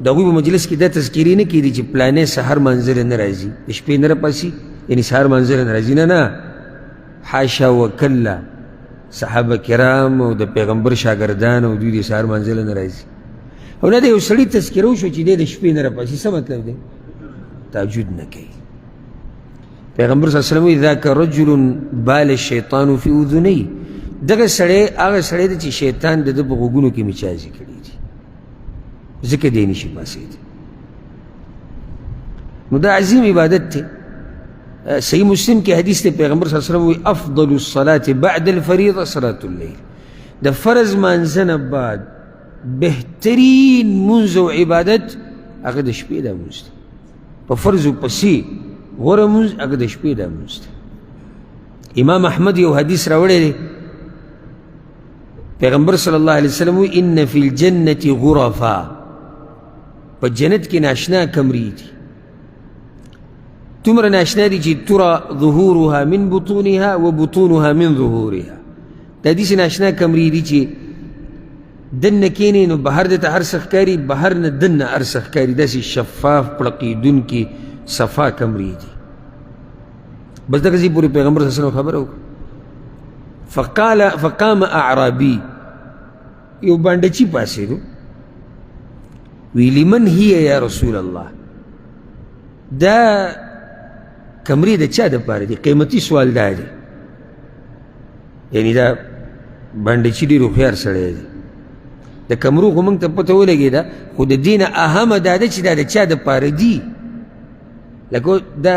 S1: د هغوی په مجلس کې دا تذکرې نه کېدې چې پلانې سهار منظره نه راځي، د شپې نه راپاسي، یعنې سهار منظره نه راځي، نه حاشا وکله، صحابه کرام او د پیغمبر شاګردان او دوی د سهار منزله نه راځي. او نه د یو سړي تذکره وشو چې دی د شپې نه راپاڅي، څه مطلب دی؟ تهجد نه کوي. پیغمبر صلی الله علیه وسلم وایي ذاک رجل بال الشیطان فی اذنی، دغه سړی هغه سړی دی چې شیطان د ده په غوږونو کې مچازې کړي دي، ځکه دی نشي پاڅېدی. نو دا عظیم عبادت دی. صحیح مسلم کې حدیث دی، پیغمبر صلی الله علیه وسلم وایي افضل الصلاة بعد الفریضة صلاة اللیل، د فرض مانځه نه بعد بهترین منځ او عبادت هغه د شپې دا منځ دی. په فرضو پسې غوره منځ هغه د شپې دا منځ دی. امام احمد یو حدیث راوړی دی، پیغمبر صلی الله علیه وسلم وایي ان فی الجنة غرفا، په جنت کې ناشنا کمرې دي، تمره ناشنا دي چې ترى ظهورها من بطونها و بطونها من ظهورها. دا داسې ناشنا کمرې دي چې دننه کښېنې نو بهر دته هر څه ښکاري، بهر نه دننه هر څه ښکاري، داسې شفاف پړقېدونکي صفا کمرې دي. بس دغه ځای پورې پیغمبر صلی الله علیه وسلم خبره وکړه. فقام اعرابي، یو بانډچي پاڅېدو، وی لمن هي یا رسول الله، دا کمرې د چا دپاره دي؟ قیمتي سوال دا دی، یعنی دا بانډچي ډېر هوښیار سړی دی، د کمرو خو موږ ته پته ولګېده، خو د دې نه اهمه دا ده چې دا د چا دپاره دي. لکه دا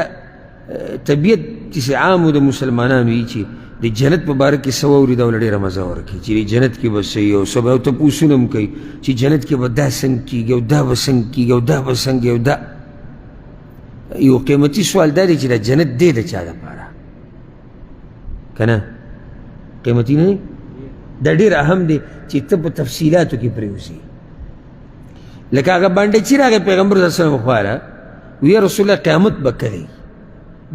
S1: طبیعت چې عامو د مسلمانانو وي چې د جنت په باره کې څه واوري دا ورله ډېره مزه ورکوي چې جنت کې به څه وي، او څه به ورته تپوسونه هم کوي چې جنت کې به دا څنګه کېږي او دا به څنګه کېږي او دا به څنګه او دا. یو قیمتي سوال دا دی چې دا جنت دی د چا دپاره، که نه؟ قیمتي نه دی؟ دا ډېر اهم دی چې ته په تفصیلاتو کې پرېوځې. لکه هغه بانډچي راغی پیغمبر صلی الله علیه وسلم خواله، وی یا رسول الله قیامت به کله؟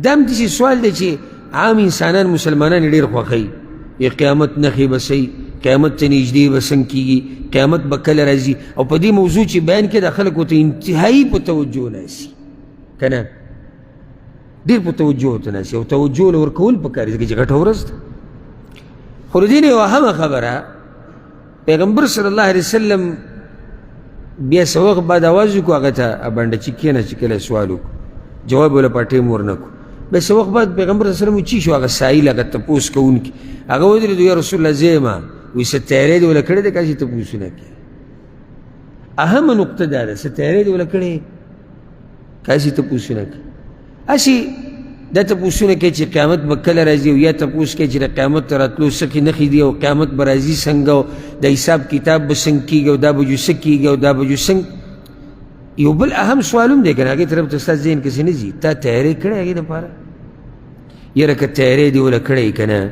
S1: دا هم داسې سوال دی چې عام انسانان مسلمانان یې ډېر خوښوي. قیامت نښې به څه وي، قیامت ته نږدې به څنګه کېږي، قیامت به کله راځي، او په دې موضوع چې بیان کړي د خلکو ته انتهایي په توجه ناسي، که نه؟ ډېر په توجه ورته ناسي، او توجه له ورکول پکار دي ځکه چې غټه ورځ ده. خو د دې نه یوه اهمه خبره، پیغمبر صلی الله علیه وسلم بیا څه وخت بعد اواز وکړو هغه ته بانډچي کښېنه چې کله سوال وکړو، جواب یې لپاره ټیم ورنه کړو. بیا څه وخت بعد پیغمبر صلی الله علیه وسلم وچی شو، هغه سایل هغه تپوس کوونکي هغه ودرېدو، یا رسول الله زه یم، وایي څه تیاری دې وله کړې ده که چې تپوسونه کوي؟ اهمه نقطه دا ده، څه تیاری دې وله کړې که چې تپوسونه کوي؟ هسې دا تپوسونه کوي چې قیامت به کله راځي، او یا تپوس کوي چې د قیامت ته راتلو څه نښې دي، او قیامت به راځي څنګه، او د حساب کتاب به څنګه کېږي، او دا به جو څه کېږي، او دا به جو څنګه. یو بل اهم سوال هم دی که نه، هغې طرف ته ستا ذهن کې څه نه ځي، تا تیاری کړی هغې دپاره؟ یاره که تیاری دې وله کړی که نه،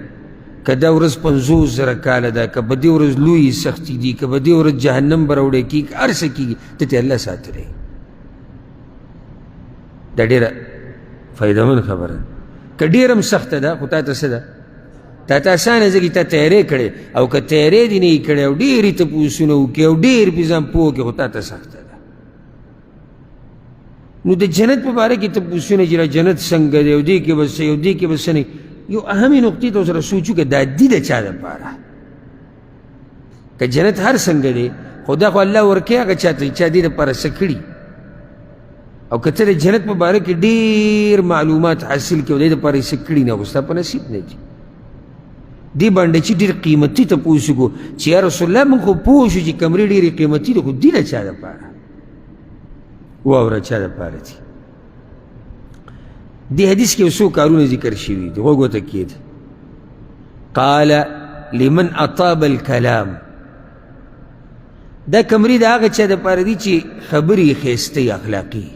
S1: که دا ورځ 50,000 کاله ده، که به دې ورځ لویې سختي دي، که به دې ورځ جهنم به راوړی کېږي، هر څه کېږي، ته ته الله ساتلی. دا ډېره فایدهمند خبره ده. که ډېر هم سخته ده خو تا ته څه ده؟ تا ته اسانه ځکه تا تیاری کړی، او که تیاری دې نه یې کړی او ډېرې تپوسونه وکړي او ډېر پې ځان پوه کړې، خو تا ته سخته ده. نو د جنت په باره کې تپوسونه چې جنت څنګه دی، او دې کې به څه او دې کې به څه نه، یو اهمې نقطې ته سره سوچ وکړه دا دي د چا دپاره؟ که جنت هر څنګه دی، خو دا خو الله ورکوي هغه چا ته چا دې دپاره څه کړي. او که ته د جنت په باره کې ډېر معلومات حاصل کړي او دې دپاره یې څه کړي نه، خو ستا په نصیب نه دي. دې بانډچي ډېر قیمتي تپوس وکړو چې یا رسول الله موږ خو پوه شو چې کمرې ډېرې قیمتي دي، خو دي د چا دپاره؟ واوره چا دپاره دي؟ دې حدیث کې یو څو کارونه ذکر شوي دي، غوږ ورته کېږده. قال لمن اطاب الکلام، دا کمرې د هغه چا دپاره دي چې خبرې یې ښایسته اخلاقي،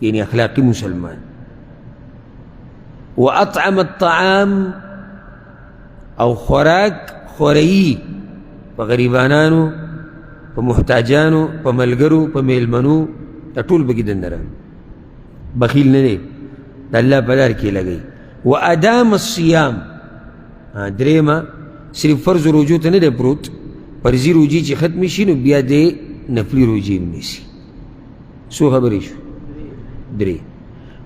S1: یعنی اخلاقي مسلمان. واطعم الطعام، او خوراک خوروي په غریبانانو، په محتاجانو، په ملګرو، په میلمنو، دا ټول پکې دننه راغلي، بخیل نه دی، د الله په لار کې لګوي. وادام الصیام، درېیمه صرف فرض روجو ته نه دی پروت، فرضي روجې چې ختمې شي نو بیا دې نفلي روجې هم نیسي. څو خبرې شو؟ درې.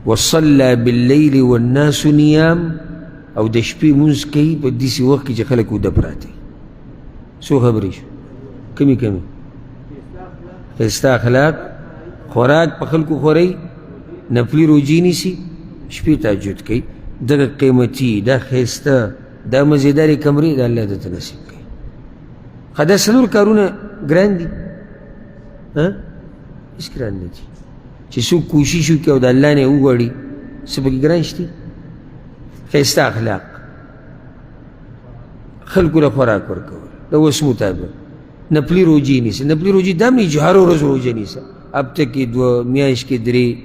S1: وصلى باللیل والناس نیام، او د شپې مونځ کوي په داسې وخت کې چې خلک وده پراته وي. څو خبرې شو؟ کمې ښایسته اخلاق، خوراک په خلکو خورئ، نفلي روجې نیسي، شپې تهجد کوي، دغه قیمتي، دا ښایسته، دا مزېدارې کمرې د الله درته نصیب کوي. ښه دا څلور کارونه ګران دي؟ هېڅ ګران نه دي. چې څوک کوشش وکړي او د الله نه وغواړي، څه پکې ګران شته؟ ښایسته اخلاق، خلکو له خوراک ورکول د وس مطابق، نفلي روجې نیسه. نفلي روجې دا هم نه چې هره ورځ روژه نیسه، هفته کې 2، میاشت کې 3،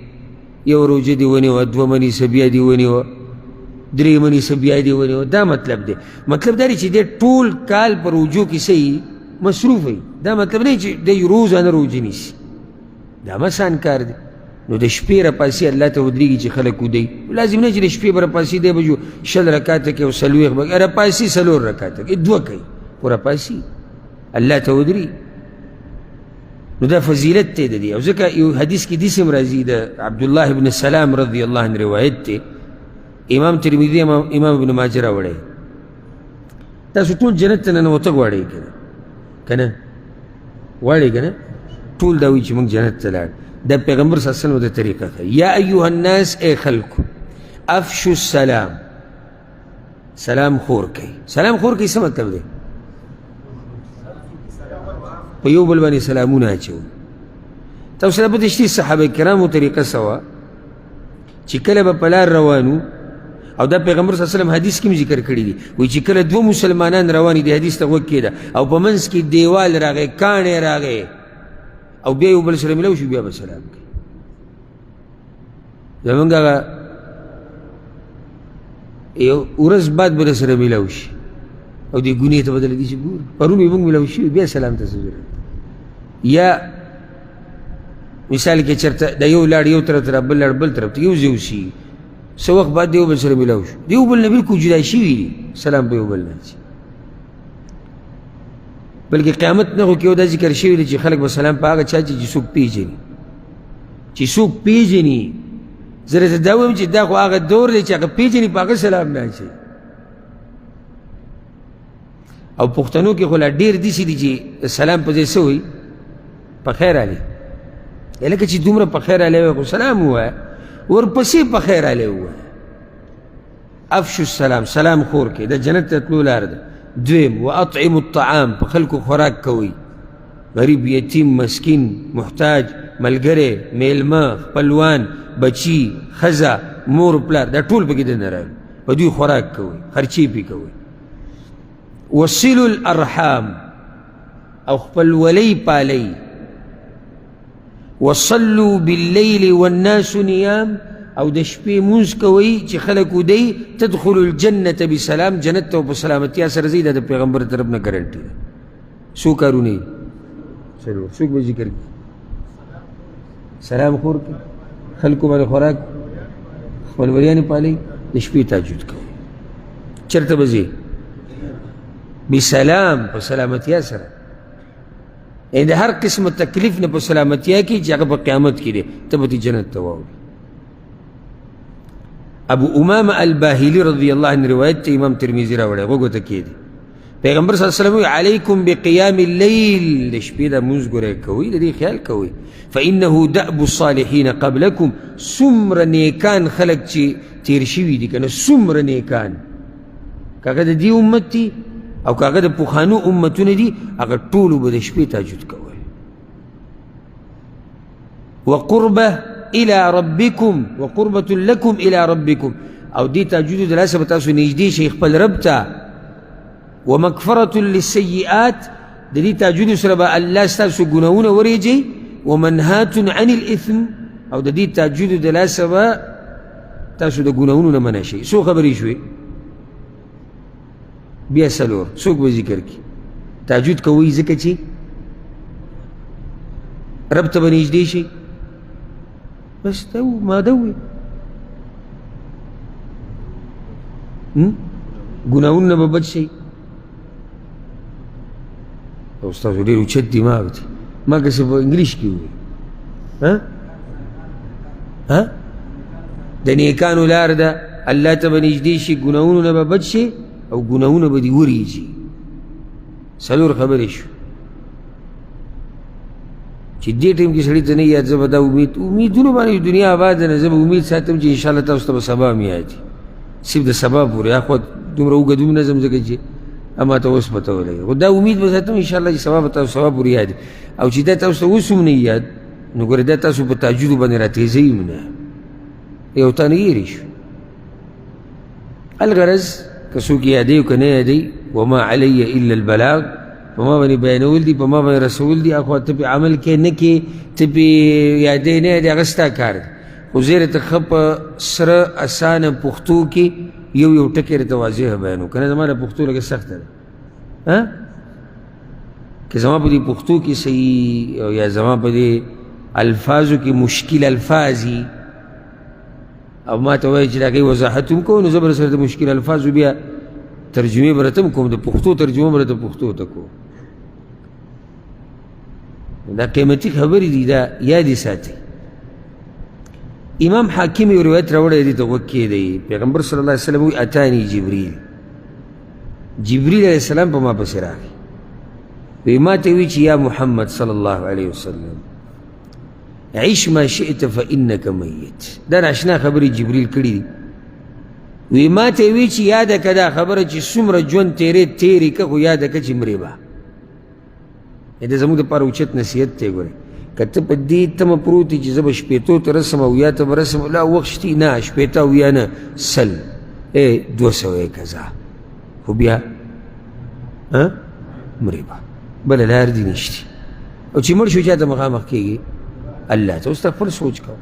S1: یو روژه دې ونیوه، 2 منیسه بیا دې ونیوه، 3 منیسه بیا دې ونیوه. دا مطلب دی. مطلب دا دی چې دی ټول کال په روجو کې څه مصروف وي. دا مطلب نه چې دی روزانه روژه نیسي، دا هم آسان کار دی. نو د شپې راپاسي الله ته ودرېږي چې خلک ودی. لازم نه چې د شپې به راپاسي دی به 60 رکاته کوي او 40 به راپاسي 4 رکاته کوي، 2 کوي، خو راپاسي الله ته ودرېږي. نو دا فضیلت دی د دې. او ځکه یو حدیث کې داسې هم راځي د عبدالله بن سلام رضی الله عنه روایت دی، امام ترمذي امام ابن ماجه راوړی. تاسو ټول جنت ته ننوته غواړئ که نه؟ غواړئ که نه؟ ټول دا وایي چې موږ جنت ته لاړ. دا پیغمبر صلی الله علیه وسلم د طریقه ښیي. یا ایها الناس، ای خلکو، افشو السلام، سلام خور کوي. سلام خور کوي څه مطلب دی؟ په یو بل باندې سلامونه اچوي. تاسو سره پته شته صحابه کرامو طریقه څه وه چې کله به په لار روانو، او دا پیغمبر صلی الله علیه وسلم حدیث کې هم ذکر کړي دي، وایي چې کله 2 مسلمانان رواني دي، حدیث ته غوږ کېده، او په منځ کې دیوال راغی، کاڼی راغی، او بیا یو بل سره ملو شو، بیا به سلام کوي. زمونږ هغه یو ورځ بعد به سره ملو شي، او دې ګونې ته بدله دي چې ګور پرون یې موږ ملو شوي، بیا سلام ته څه ضرورت. یا مثال کې چېرته د یو لاړ یو طرف ته، بل لاړ بل طرف ته، یو ځای اوسي، څه وخت بعد د یو بل سره ملو شو، د یو بل نه بلکل جدا شوي دي، سلام په یو بل نه اچي. بلکې قیامت نښو کې یو دا ذکر شوي دی چې خلک به سلام په هغه چا چې څوک پېژني، چې څوک پېژني. زه درته دا وایم چې دا خو هغه دور دی چې هغه پېژني، په هغه سلام نه اچوي. او پښتنو کې خو لا ډېر داسې دي چې سلام په ځای څه وایي؟ په خیر علي. لکه چې دومره په خیر علي وایي، خو سلام ووایه، ورپسې په خیر علي ووایه. افشو السلام، سلام خور کوي، د جنت ته تلو لار ده. دویم، واطعموا الطعام، په خلکو خوراک کوئ، غریب، یتیم، مسکین، محتاج، ملګری، میلمه، خپلوان، بچي، ښځه، مور پلار، دا ټول پکې دننه راغلي، په دوی خوراک کوئ، خرچې پې کوئ. وصلوا الارحام، او خپل ولی پالی. وصلوا باللیل والناس نیام، او د شپې مونځ کوئ چې خلک ودی. تدخلوا الجنة بسلام، جنت ته په سلامتیا سره ځئ. دا د پیغمبر طرف نه ګارنټي ده. څو کارونه یې څلور، څوک به ذکر کړي؟ سلام خور کړي، خلکو باندې خوراک، خپل ولیانې پالئ، د شپې تهجد کوئ. چېرته به ځئ؟ بسلام، په سلامتیا سره. د هر قسم تکلیف نه په سلامتیا کې چې هغه په قیامت کې دی، ته به جنت ته واوړي. ابو امامه الباهلي رضی الله عنه روایت ته امام ترمذي راوړی، غوږ ورته کېږدي. پیغمبر صلی الله علیه وسلم وایي علیکم بقیام اللیل، د شپې دا مونځ ګورئ کوئ، د دې خیال کوئ. فانه دأب الصالحین قبلکم، څومره نیکان خلک چې تیر شوي دي که نه، څومره نیکان، که هغه د دې امت دي او که هغه د پخوانو امتونه دي، هغه ټولو به د شپې تهجد کول. وقربه الى ربکم، وقربة لکم الى ربکم، او دې تهجد د لاسه به تاسو نږدې شئ خپل رب ته. ومغفرة للسیئات، د دې تهجد سره به الله ستاسو ګناهونه ورېجي. ومنهاة عن الاثم، او د دې تهجد د لاسه به تاسو د ګناهونو نه منع شئ. څو خبرې شوې؟ بیا څلور، څوک به ذکر کړي؟ تهجد کوئ ځکه چې رب ته به نږدې شئ. بس دا ماده ووایي، ګناهونو نه به بچ شئ. او ستاسو ډېر اوچت دماغ دی، ما که څه په انګلیش کې ووایي. د نیکانو لار ده، الله ته به نږدې شي، ګناهونو نه به بچ شي، او ګناهونه به دې وریږي. څلور خبرې شو. چې دې ټیم کې سړي ته نه یاد زه به دا امیدونو باندې دنیا آباد نه زه به امید ساتم چې انشاءالله تاسو ته به سبا مې یاد صرف د سبا پورې اخوا دومره اوږد هم نظم ځکه چې اما ته اوس پته ولګي خو دا امید به ساتم انشاءالله چې سبا به تاسو سبا پورې یاد او چې دا تاسو ته اوس هم نه یاد نو ګوره دا تاسو په تهجدو باندې راتېزوي هم نه یو تانه هېرې شو الغرض که څوک یادوي که نه یادوي وما علی الا البلاغ په ما باندې بیانول دي په ما باندې رسول دي اخوا ته پې عمل کې نه کې ته پې یادوي نه یادوي هغه ستا کار دی خو زه راته ښه په سره اسانه پښتو کې یو ټکی راته واضح بیانو که نه زما د پښتو لږه سخته ده که زما په دې پښتو کې صحیح یا زما په دې الفاظو کې مشکل الفاظ وي او ما ته وایي چې د هغې وضاحت هم کوو نو زه به سره د مشکل الفاظو بیا ترجمې به راته هم کوم د پښتو ترجمه به راته پښتو ته کوم دا قیمتي خبرې دي دا یادې ساتئ امام حاکم یو روایت راوړی دی ته غوږ کېدی پیغمبر صلی الله علیه وسلم وایي اتانی جبریل علیه السلام په ما پسې راغی وی ما ته وی چې یا محمد صلی الله علیه وسلم عیش ما شئت فانک میت دا ناشنا خبرې جبریل کړي دي وی ما ته وی چې یاده که دا خبره چې څومره ژوند تېرې که خو یاده که چې مرې به دا زموږ دپاره اوچت نصیحت دی ګورئ که ته په دې تمه پروت یې چې زه به شپېتو ته رسم او اویا ته به رسم لا وخت شتي نه شپېته اویا نه سل 200 کزا خو بیا مرې به بله لار دې نشتي او چې مړ شو چا ته مخامخ کېږي الله ته اوس ته خپل سوچ کوه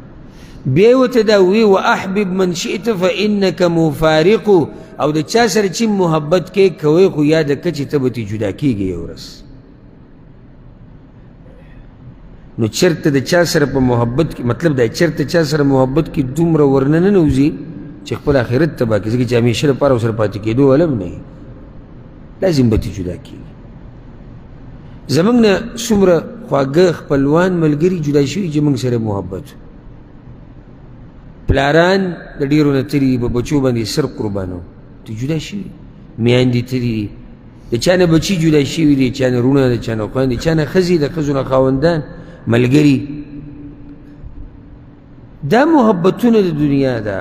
S1: بیا یې ورته دا وی واحبب من شئت فانک مفارقو او د چا سره چې محبت کې کوئ خو یاده که چې ته به ترې جدا کېږي یو ورځ نو چرته د چا سره په محبت کې مطلب دا چرته چا سره محبت کې دومره ورنه ننوځي چې خپل آخرت تباه کړي ځکه چې همیشه لپاره ورسره پاتې کېدو علم نه لازم به ترې جدا کېږي زموږ نه څومره خواږه خپلوان ملګري جدا شوي چې موږ سره محبت پلاران د ډېرو نه تلي دي په بچو باندې سر قربانو ته جدا شوي میاندې تلي دي د چا نه بچي جدا شوي دي چا نه رونه د چا نه خویندې چا نه ښځې د ښځو نه خاوندان ملګري دا محبتونه د دنیا ده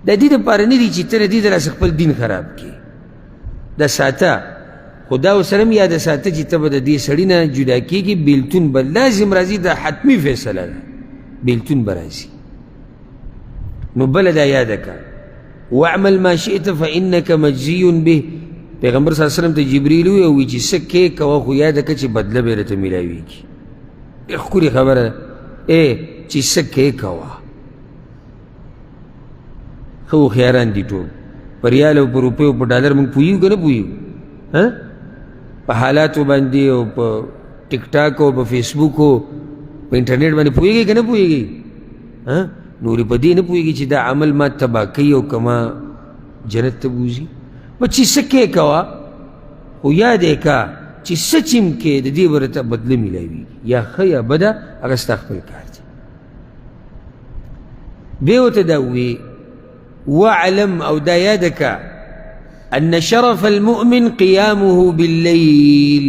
S1: د دې دپاره نه دي چې ته د دې دلاسه خپل دین خراب کړي دا ساته خو دا ورسره هم یاده ساته چې ته به د دې سړي نه جدا کېږي بیلتون به لازم راځي دا حتمي فیصله ده بیلتون به راځي نو بله دا یاده که واعمل ما شئت فانک مجزی به پیغمبر صلی الله علیه وسلم ته جبریل ووی چې څه کې کوه خو یاده که چې بدله به درته میلاویږي ډېر ښکلې خبره ده چې څه کې کوه ښه هوښیاران دي ټول په ریال او په روپیو په ډالر موږ پوهېږو که نه پوهېږو په حالاتو باندې او په ټیک ټاک او په فیسبوک او په انټرنیټ باندې پوهېږئ که نه پوهېږئ نورې په دې نه پوهېږي چې دا عمل ما تباه کوي او که ما جنت ته بوځي په چې څه کې کوه خو یاد یې که چې څه چې م کې د دې به راته بدله میلاویږي یا ښه یا بده هغه ستا خپل کار دی بیا ورته دا ووی واعلم او دا یاده که ان شرف المؤمن قیامه باللیل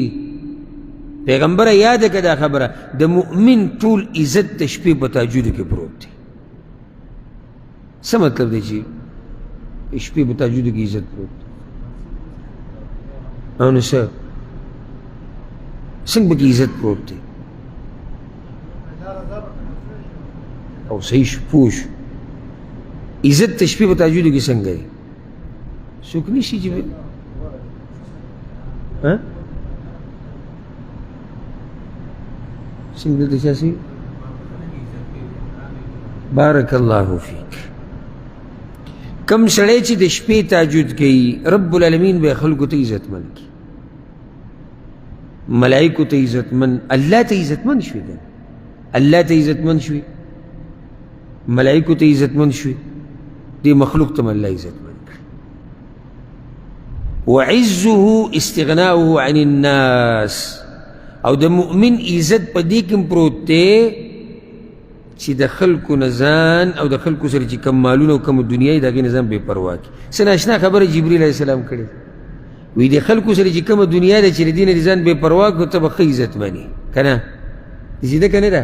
S1: پیغمبره یاده که دا خبره د مؤمن ټول عزت د شپې په تهجدو کې پروت دی څه مطلب دی چې شپې په تهجدو کې عزت پروت دی او نو څه څنګه پکې عزت پروت دی او صحیح شو پوه شو عزت د شپې په تهجدو کې څنګه دی څوک نشي چې څنګه دلته چا سي بارک الله فیک کم سړی چې د شپې تهجد کوي رب العالمین به خلکو ته عزتمن کړي ملائکو ته عزتمن الله ته عزتمن شوي ده الله ته عزتمن شوي ملائکو ته عزتمن شوي دې مخلوق ته الله عزتمن وعزه استغناؤه عن الناس او د مؤمن عزت په دې کې پروت دی چې د خلکو نه ځان او د خلکو سره چې کم مالونه او کم دنیا یې د هغې نه ځان بې پروا کړي څه ناشنا خبره جبریل علیه السلام کړې وی د خلکو سره چې کومه دنیا ده چې د دې نه ځان بې پروا کړو ته به ښه عزت منې که نه زیده که نه ده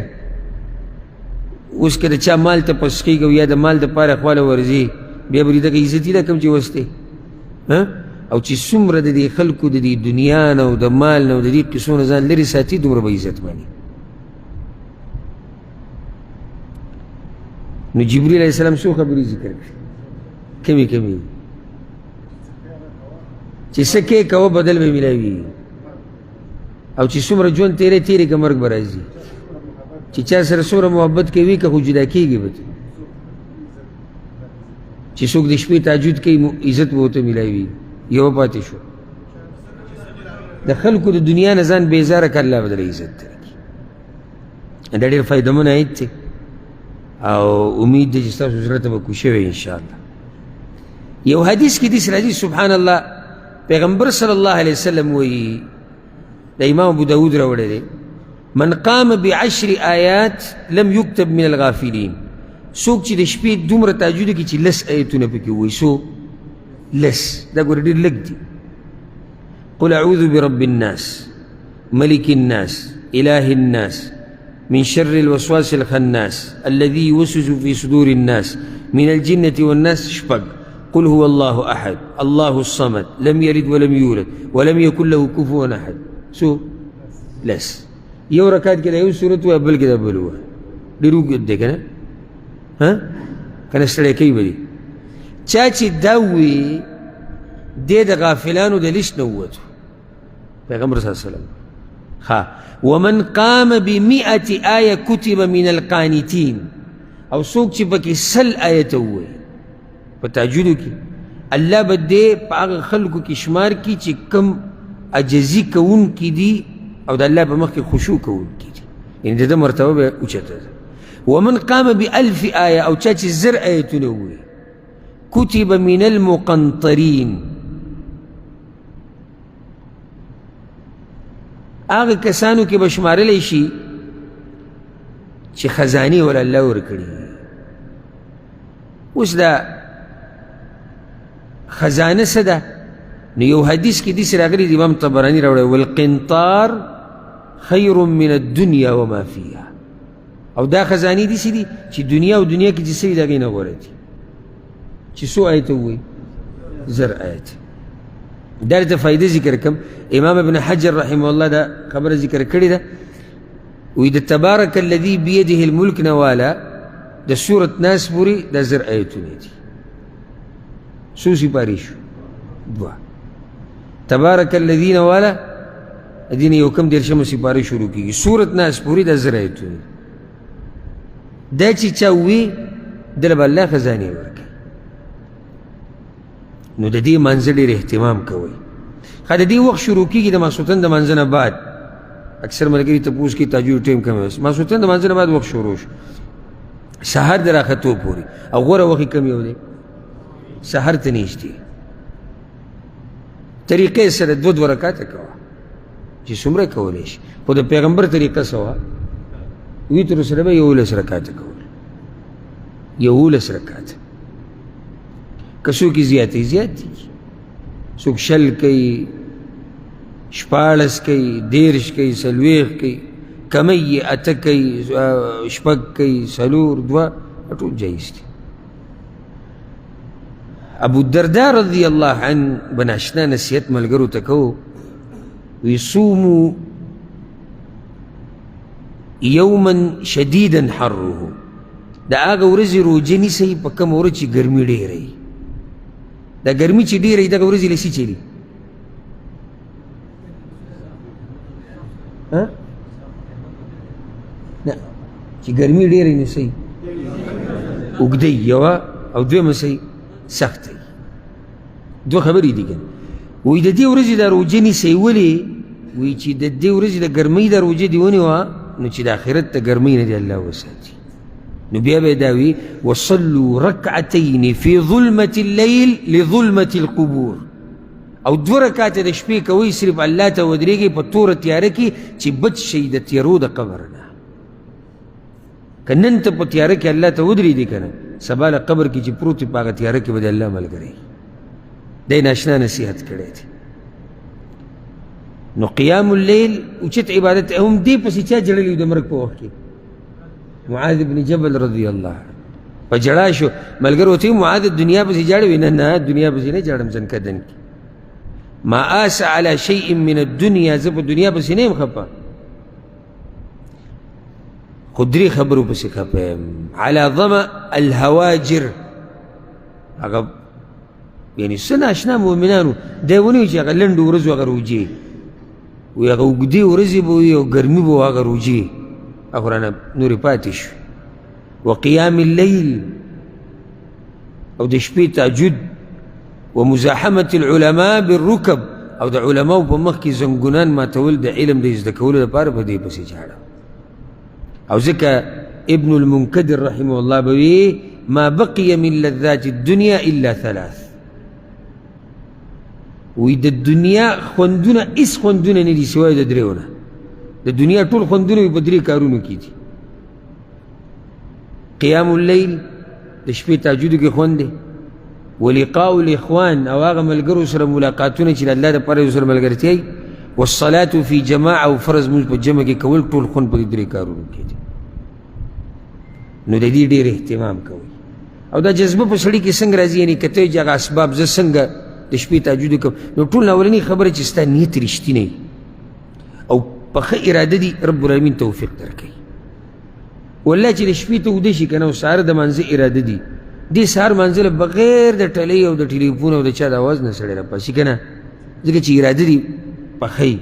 S1: اوس که د چا مال ته پسخېږي او یا د مال دپاره خواله ورځي بیا به دغه عزتي ده کوم چې اوس دی او چې څومره د دې خلکو د دې دنیا نه او د مال نه او د دې قصو نه ځان لرې ساتي دومره به عزت مني نو جبریل علیه السلام څو خبرې ذکر کړي کمې چې څه کې کوه بدل به میلاوي او چې څومره ژوند تیرې که مرګ به راځي چې چا سره څومره محبت کوي که خو جدا کېږي به چې څوک د شپې تهجد کوي عزت به ورته میلاوي یو پاتې شو د خلکو د دنیا نه ځان بېزاره که الله به دله عزت درکړي دا ډېر فایدهمند آیت دی او امید دی چې ستاسو زړه ته به کوشش وي انشاءالله یو حدیث کې داسې راځي سبحان الله پیغمبر صلی الله علیه وسلم وایي د امام ابو داود راوړی دی من قام بعشر آیات لم یکتب من الغافلین څوک چې د شپې دومره تهجد کې چې لس آیتونه پکې وایي څو لس دا ګوره ډېر لږ دي قل اعوذ برب الناس ملك الناس اله الناس من شر الوسواس الخناس الذي يوسوس في صدور الناس من الجنة والناس شپږ قل هو الله أحد الله الصمد لم يلد ولم يولد ولم يكن له كفوا أحد سو لس یو رکعت کې د یو صورت وایه بل کې د بل وایه ډېر اوږد دی که نه که نه ستړی کوي به دي چا چې دا ووایي دی د غافلانو د لیست نه ووتو پیغمبر صلی الله علیه وسلم ومن قام بمئة آیه کتب من القانتین او څوک چې پکې سل آیته ووایي په تهجدو کې الله به دې په هغه خلکو کې شمار کړي چې کم عجزي کوونکي دي او د الله په مخ کې خشوع کوونکي دي یعنې د ده مرتبه به اوچته ده ومن قام بألف آیه او چا چې زر آیتونه ووایي کتب من المقنطرین هغه کسانو کې به شمارلی شي چې خزانې ول الله ورکړي اوس دا خزانه څه ده نو یو حدیث کې داسې راغلي د امام طبراني راوړی والقنطار خیر من الدنیا وما فیها او دا خزانې داسې دي چې دنیا او دنیا کې چې څه وي د هغې نه غوره دي چې څو آیته ووایي زر آیته دا ته فایده ذکر کم امام ابن حجر رحمه الله دا خبره ذکر کړې ده وی د تبارک الذي بیده الملک نه والا د سورت ناس پورې دا زر آیتونه دي څو سپارې شو دوه تبارک الذي نه والا دې نه یو کم دېرشمه سپارې شروع کېږي سورت ناس پورې دا زر آیتونه دا چې چا ووي دله به الله خزانې ورکوي نو د دې منځه ډېر اهتمام کوئ ښه د دې وخت شروع کېږي د ماسخوتن د منځه نه بعد اکثر ملګري تپوس کوي تهجد ټیم کم وي ماسخوتن د منځه نه بعد وخت شروع شو سحر د راختو پورې او غوره وخت یې کم یو دی سحر ته نږدې طریقې سره دوه رکعته کوه چې څومره کولی شي خو د پیغمبر طریقه څه وه ویترو سره به 11 رکعته کول 11 رکعته که څوک یې زیاتې څوک شل کوي 14 کوي 13 کوي 40 کوي کمی یې 8 کوي 6 کوي 4 2 ټول جایز دي ابو الدرداء رضی الله عنه بناشنا نصیحت ملګرو ته کوو وی صوموا یوما شدیدا حره دا هغه ورځې روژه نیسئ په کومه ورځ چې ګرمي ډېره وي دا ګرمي چې ډېره وي دغه ورځې لسي چلی نه چې ګرمي ډېره وي نو صحیح اوږده یوه او دویمه صحیح سخته وي دوه خبرې دي کنه وایي د دې ورځې دا روژه نیسئ ولې وایي چې د دې ورځې د ګرمۍ دا روژه دې ونیوه نو چې د آخرت د ګرمۍ نه دې الله وساتي نو بیا به دا وي وصلوا رکعتین فی ظلمة اللیل لظلمة القبور او 2 رکعته د شپې کوئ صرف الله ته ودرېږئ په توره تیاره کې چې بچ شئ د تیرو د قبر نه که نن ته په تیاره کې الله ته ودرېږدې که نه سبا له قبر کې چې پروت وي په هغه تیاره کې به د الله ملګری دی ناشنا نصیحت کړی دی نو قیام اللیل اوچت عبادت هم دې پسې چا جړلی د مرګ په وخت کې معاذ بن جبل رضی الله عنه په جړا شو ملګرو ته معاذ دنیا پسې جاړوي نه دنیا پسې نه جاړم ځن کدن کې ما آس على شيء من الدنيا زه په دنیا پسې نه یم خفه خو درې خبرو پسې خفه یم على ظمأ الهواجر هغه یعنی څه ناشنا مؤمنانو دی ونیو چې هغه لنډو ورځو هغه روجې وی هغه اوږدې ورځې به وي او ګرمي به و هغه روجې هغه رانه نورې پاتې شو وقیام اللیل او د شپې تهجد ومزاحمة العلماء بالركب او د علماو په مخ کې زنګونان ماتول د علم د زده کولو لپاره په دې پسې جاړه او ځکه ابن المنکدر رحمه الله به وي ما بقي من لذات الدنيا الا ثلاث وی د دنیا خوندونه هېڅ خوندونه نه دي سوای د درېو نه د دنیا ټول خوندونه په درې کارونو کې دي قیام اللیل د شپې تهجدو کې خوند دی ولقاء الاخوان او هغه ملګرو سره ملاقاتونه چې د الله دپاره یو سره ملګرتیا وي والصلاة فی جماعه او فرض مونځ په جمع کې کول ټول خوند په دې درې کارونو کې دي نو د دې ډېر اهتمام کوئ او دا جذبه په سړي کې څنګه راځي یعنې که ته چې هغه اسباب زه څنګه د شپې تهجد وکړم نو ټول اولنۍ خبره چې ستا نیت رښتینی او په ښه اراده دي رب العالمین توفیق درکوي والله چې د شپې ته اوده شي که نه او سهار د مانځه اراده دي دې سهار مانځله بغیر د ټلۍ او د ټلیفون او د چا د اواز نه سړی راپاسي که نه ځکه چې اراده دي پخی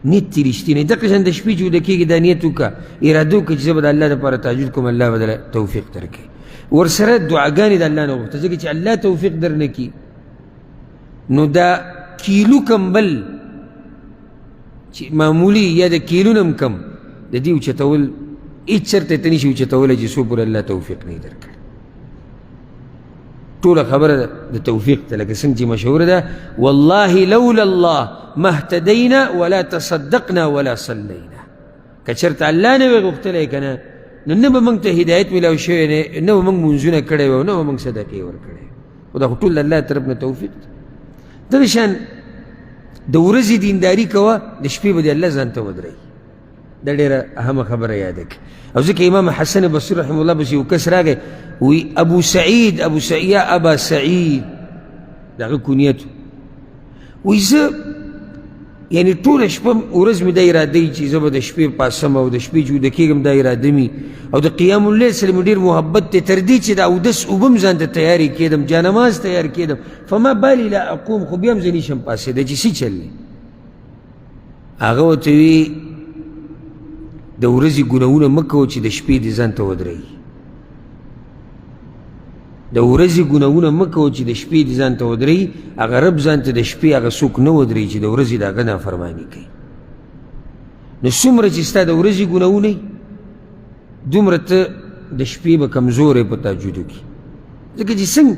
S1: نیت دي رښتینی دقه شان د شپې چې اوده کېږي دا نیت وکړه اراده وکړه چې زه به د الله دپاره تهجد کوم الله به دله توفیق درکوي ورسره دعاګانې د الله نه وغوښته ځکه چې الله توفیق در نه کي نو دا کیلو کمبل چې معمولی یا د کیلو نم کم د دې اوچتول هېڅ چېرته ته نشي اوچتولی چې څو پورې الله توفیق نه یې درکړي ټوله خبره د توفیق ته لکه څنګه چې مشهوره ده والله لولا الله ما اهتدینا ولا تصدقنا ولا صلینا که چېرته الله نه وی غوښتلی که نه نو نه به موږ ته هدایت میلاو شوی نه به موږ مونځونه کړی وي او نه به موږ صدقې ورکړی خو دا خو ټول د الله طرف نه توفیق دی دغه شان د ورځې دینداري کوه د شپې به د الله ځان ته ودرئ دا ډېره اهمه خبره یاده کړه او ځکه امام حسن بصري رحمه الله پسې یو کس راغی وی ابو سعید یا ابا سعید د هغه کنیت وی زه یعنی ټوله شپه ورځ مې دا اراده وي چې زه به د شپې پاسم او د شپې چې ویده کېږم دا اراده مي او د قیام اللیل سره مې ډېر محبت دی تر دې چې د اودس اوبه م ځان ته تیارې کېدم جانماز تیار کېدم فما بالي لا اقوم خو بیا هم زه نشم پاسېدی چې څه چل دی هغه ورته وي د ورځې ګناهونه مه کوه چې د شپې دې ځان ته ودرئ د ورځې ګناهونه مه کوه چې د شپې دې ځان ته ودرئ هغه رب ځان ته د شپې هغه څوک نه ودرئ چې د ورځې د هغه نافرماني کوي نو څومره چې ستا د ورځې ګناهونه وي دومره ته د شپې به کمزوری په تهجدو کې ځکه چې څنګه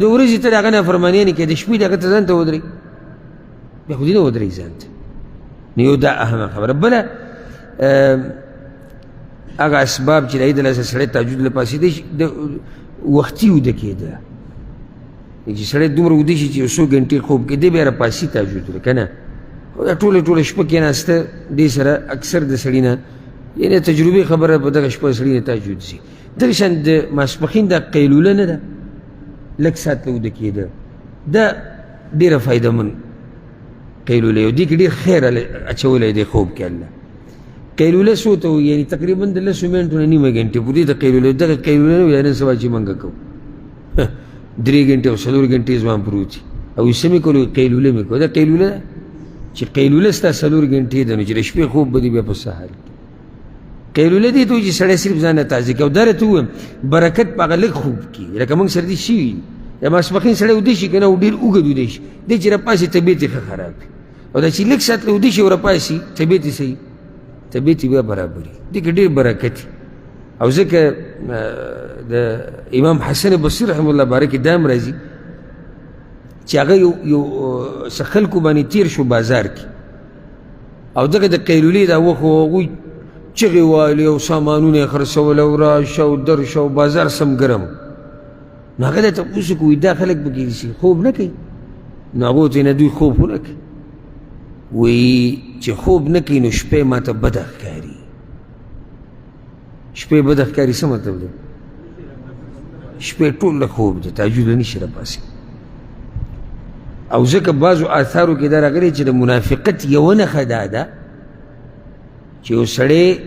S1: د ورځې ته د هغه نافرمانیانې کوې د شپې د هغه ته ځان ته ودرئ بیا خو دې نه ودرئ ځان ته نو یو دا اهمه خبره بله هغه اسباب چې د هغې د لاسه سړی تهجد له پاسېدی وختي وده کېده چې سړی دومره وده شي چې یو څو ګنټې خوب کې دی بیا راپاسي تهجد له که نه دا ټوله شپه کېناسته دې سره اکثر د سړي نه یعنې تجربې خبره په دغه شپه سړي نه تهجد شي دغه شان د ماسپښین دا قیلوله نه ده لږ ساعت له وده کېده دا ډېره فایدهمند قیلوله یو دې کې ډېر خیر اچولی دی خوب کې الله قیلوله څو ته وایي یعنې تقریبا د لسو منټو نه نیمه ګنټې پورې د قیلوله دغه قیلوله نه وي نن سبا چې موږ کوو 3 ګنټې او 4 ګنټې ځوان پروت وي او ایسه مې کولو قیلوله مې کوو دا قیلوله ده چې قیلوله ستا 4 ګنټې ده نو چې د شپې خوب به دي بیا په سهار کې قیلوله دې ته وایي چې سړی صرف ځان نه تازه کوي او دا راته ووایم برکت په هغه لږ خوب کې لکه موږ سره دې شوي یا ماسپښین سړی وده شي که نه او ډېر اوږد وده شي دی چې راپاسي طبیعت یې ښه خراب وي او دا چې لږ ساعت له وده شي او راپاسي طبیعت یې صحیح طبیعت یې بیا برابري دې کې ډېر برکت او ځکه د امام حسن بصري رحمه الله باره کې دا هم راځي چې هغه یو څه خلکو باندې تیر شو بازار کې او دغه د قیلولې دا وخت هغوی چغې والې او سامانونه یې خرڅول او راشه او درشه او بازار سم ګرم نو هغه ته تپوس وکړو دا خلک پکې خوب نه کوي نو هغه ورته نه دوی خوب خو نه کوي وی چې خوب نه کوي نو شپې ماته بده ښکاري. شپې بده ښکاري څه مطلب دی؟ شپې ټوله خوب دی، تهجد نه شي راپاسي. او ځکه بعضو آثارو کې دا راغلي چې د منافقت یوه نښه دا ده چې یو سړی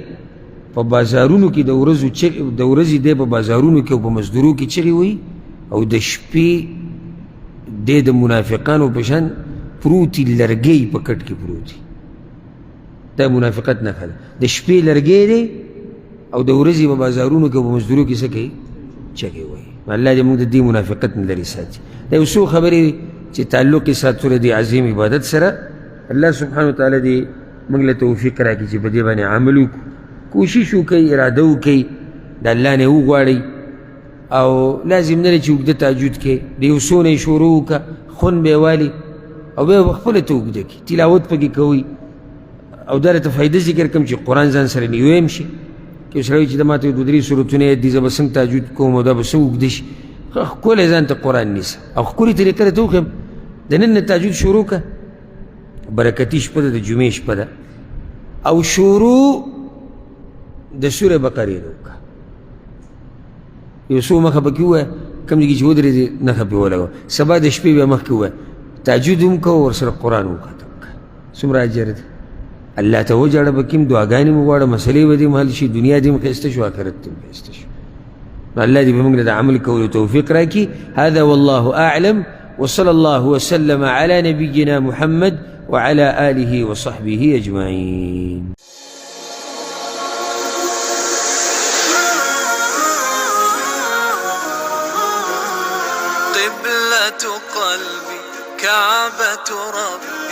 S1: په بازارونو کې د ورځې دی په بازارونو کې او په مزدورو کې چغې وایي او د شپې دی د منافقانو په شان پروتي لرګی په کټ کې پروتي. دا منافقت نښه ده. د شپې لرګی دی او د ورځې په بازارونو کې او په مزدورو کې څه کوي؟ چغې وایي. الله دې موږ د دې منافقت نه لرې ساتي. دا یو څو خبرې چې تعلق یې ساتو د عظیم عبادت سره. الله سبحانه وتعالی دې موږ له توفیق راکړي چې په دې باندې عمل وکړو، کوشش وکړئ، اراده وکړئ، د الله نه وغواړئ. او لازم نه دی چې اوږده تهجد کې د یو څو نه یې شروع وکړه، خون به یې والي او بیا به خپله ته اوږده کړي، تلاوت پکې کوئ. او دا راته فایده ذکر کوم چې قرآن ځان سره نیویم شي. که یو سړی وایي چې دا ماته یو 2-3 سورتونه یاد دي، زه به څنګه تهجد کوم او دا به څه اوږده شي. ښکلی ځان ته قرآن نیسه او ښکلې طریقه درته وښیم. د نن نه تهجد شروع کړه، برکتي شپه ده، د جمعې شپه ده، او شروع د سورې بقرې نه وکړه. یو څو مخه پکې ووایه، کوم ځای کې چې ودرېدې نښه پرې ولګوه. سبا د شپې بیا مخکې ووایه، تهجد هم کوه ورسره قرآن هم ختم کړه. څومره اجر دی. الله ته وژاړه پکې هم، دعاګانې مو غواړه، مسلې به دې هم حل شي، دنیا دې هم ښایسته شو، آخرت دې هم ښایسته شو. نو الله دې به موږ له د عمل کولو توفیق راکړي. هذا والله أعلم وصلى الله وسلم على نبينا محمد وعلى آله وصحبه أجمعين.
S2: قبلة قلبي كعبة ربي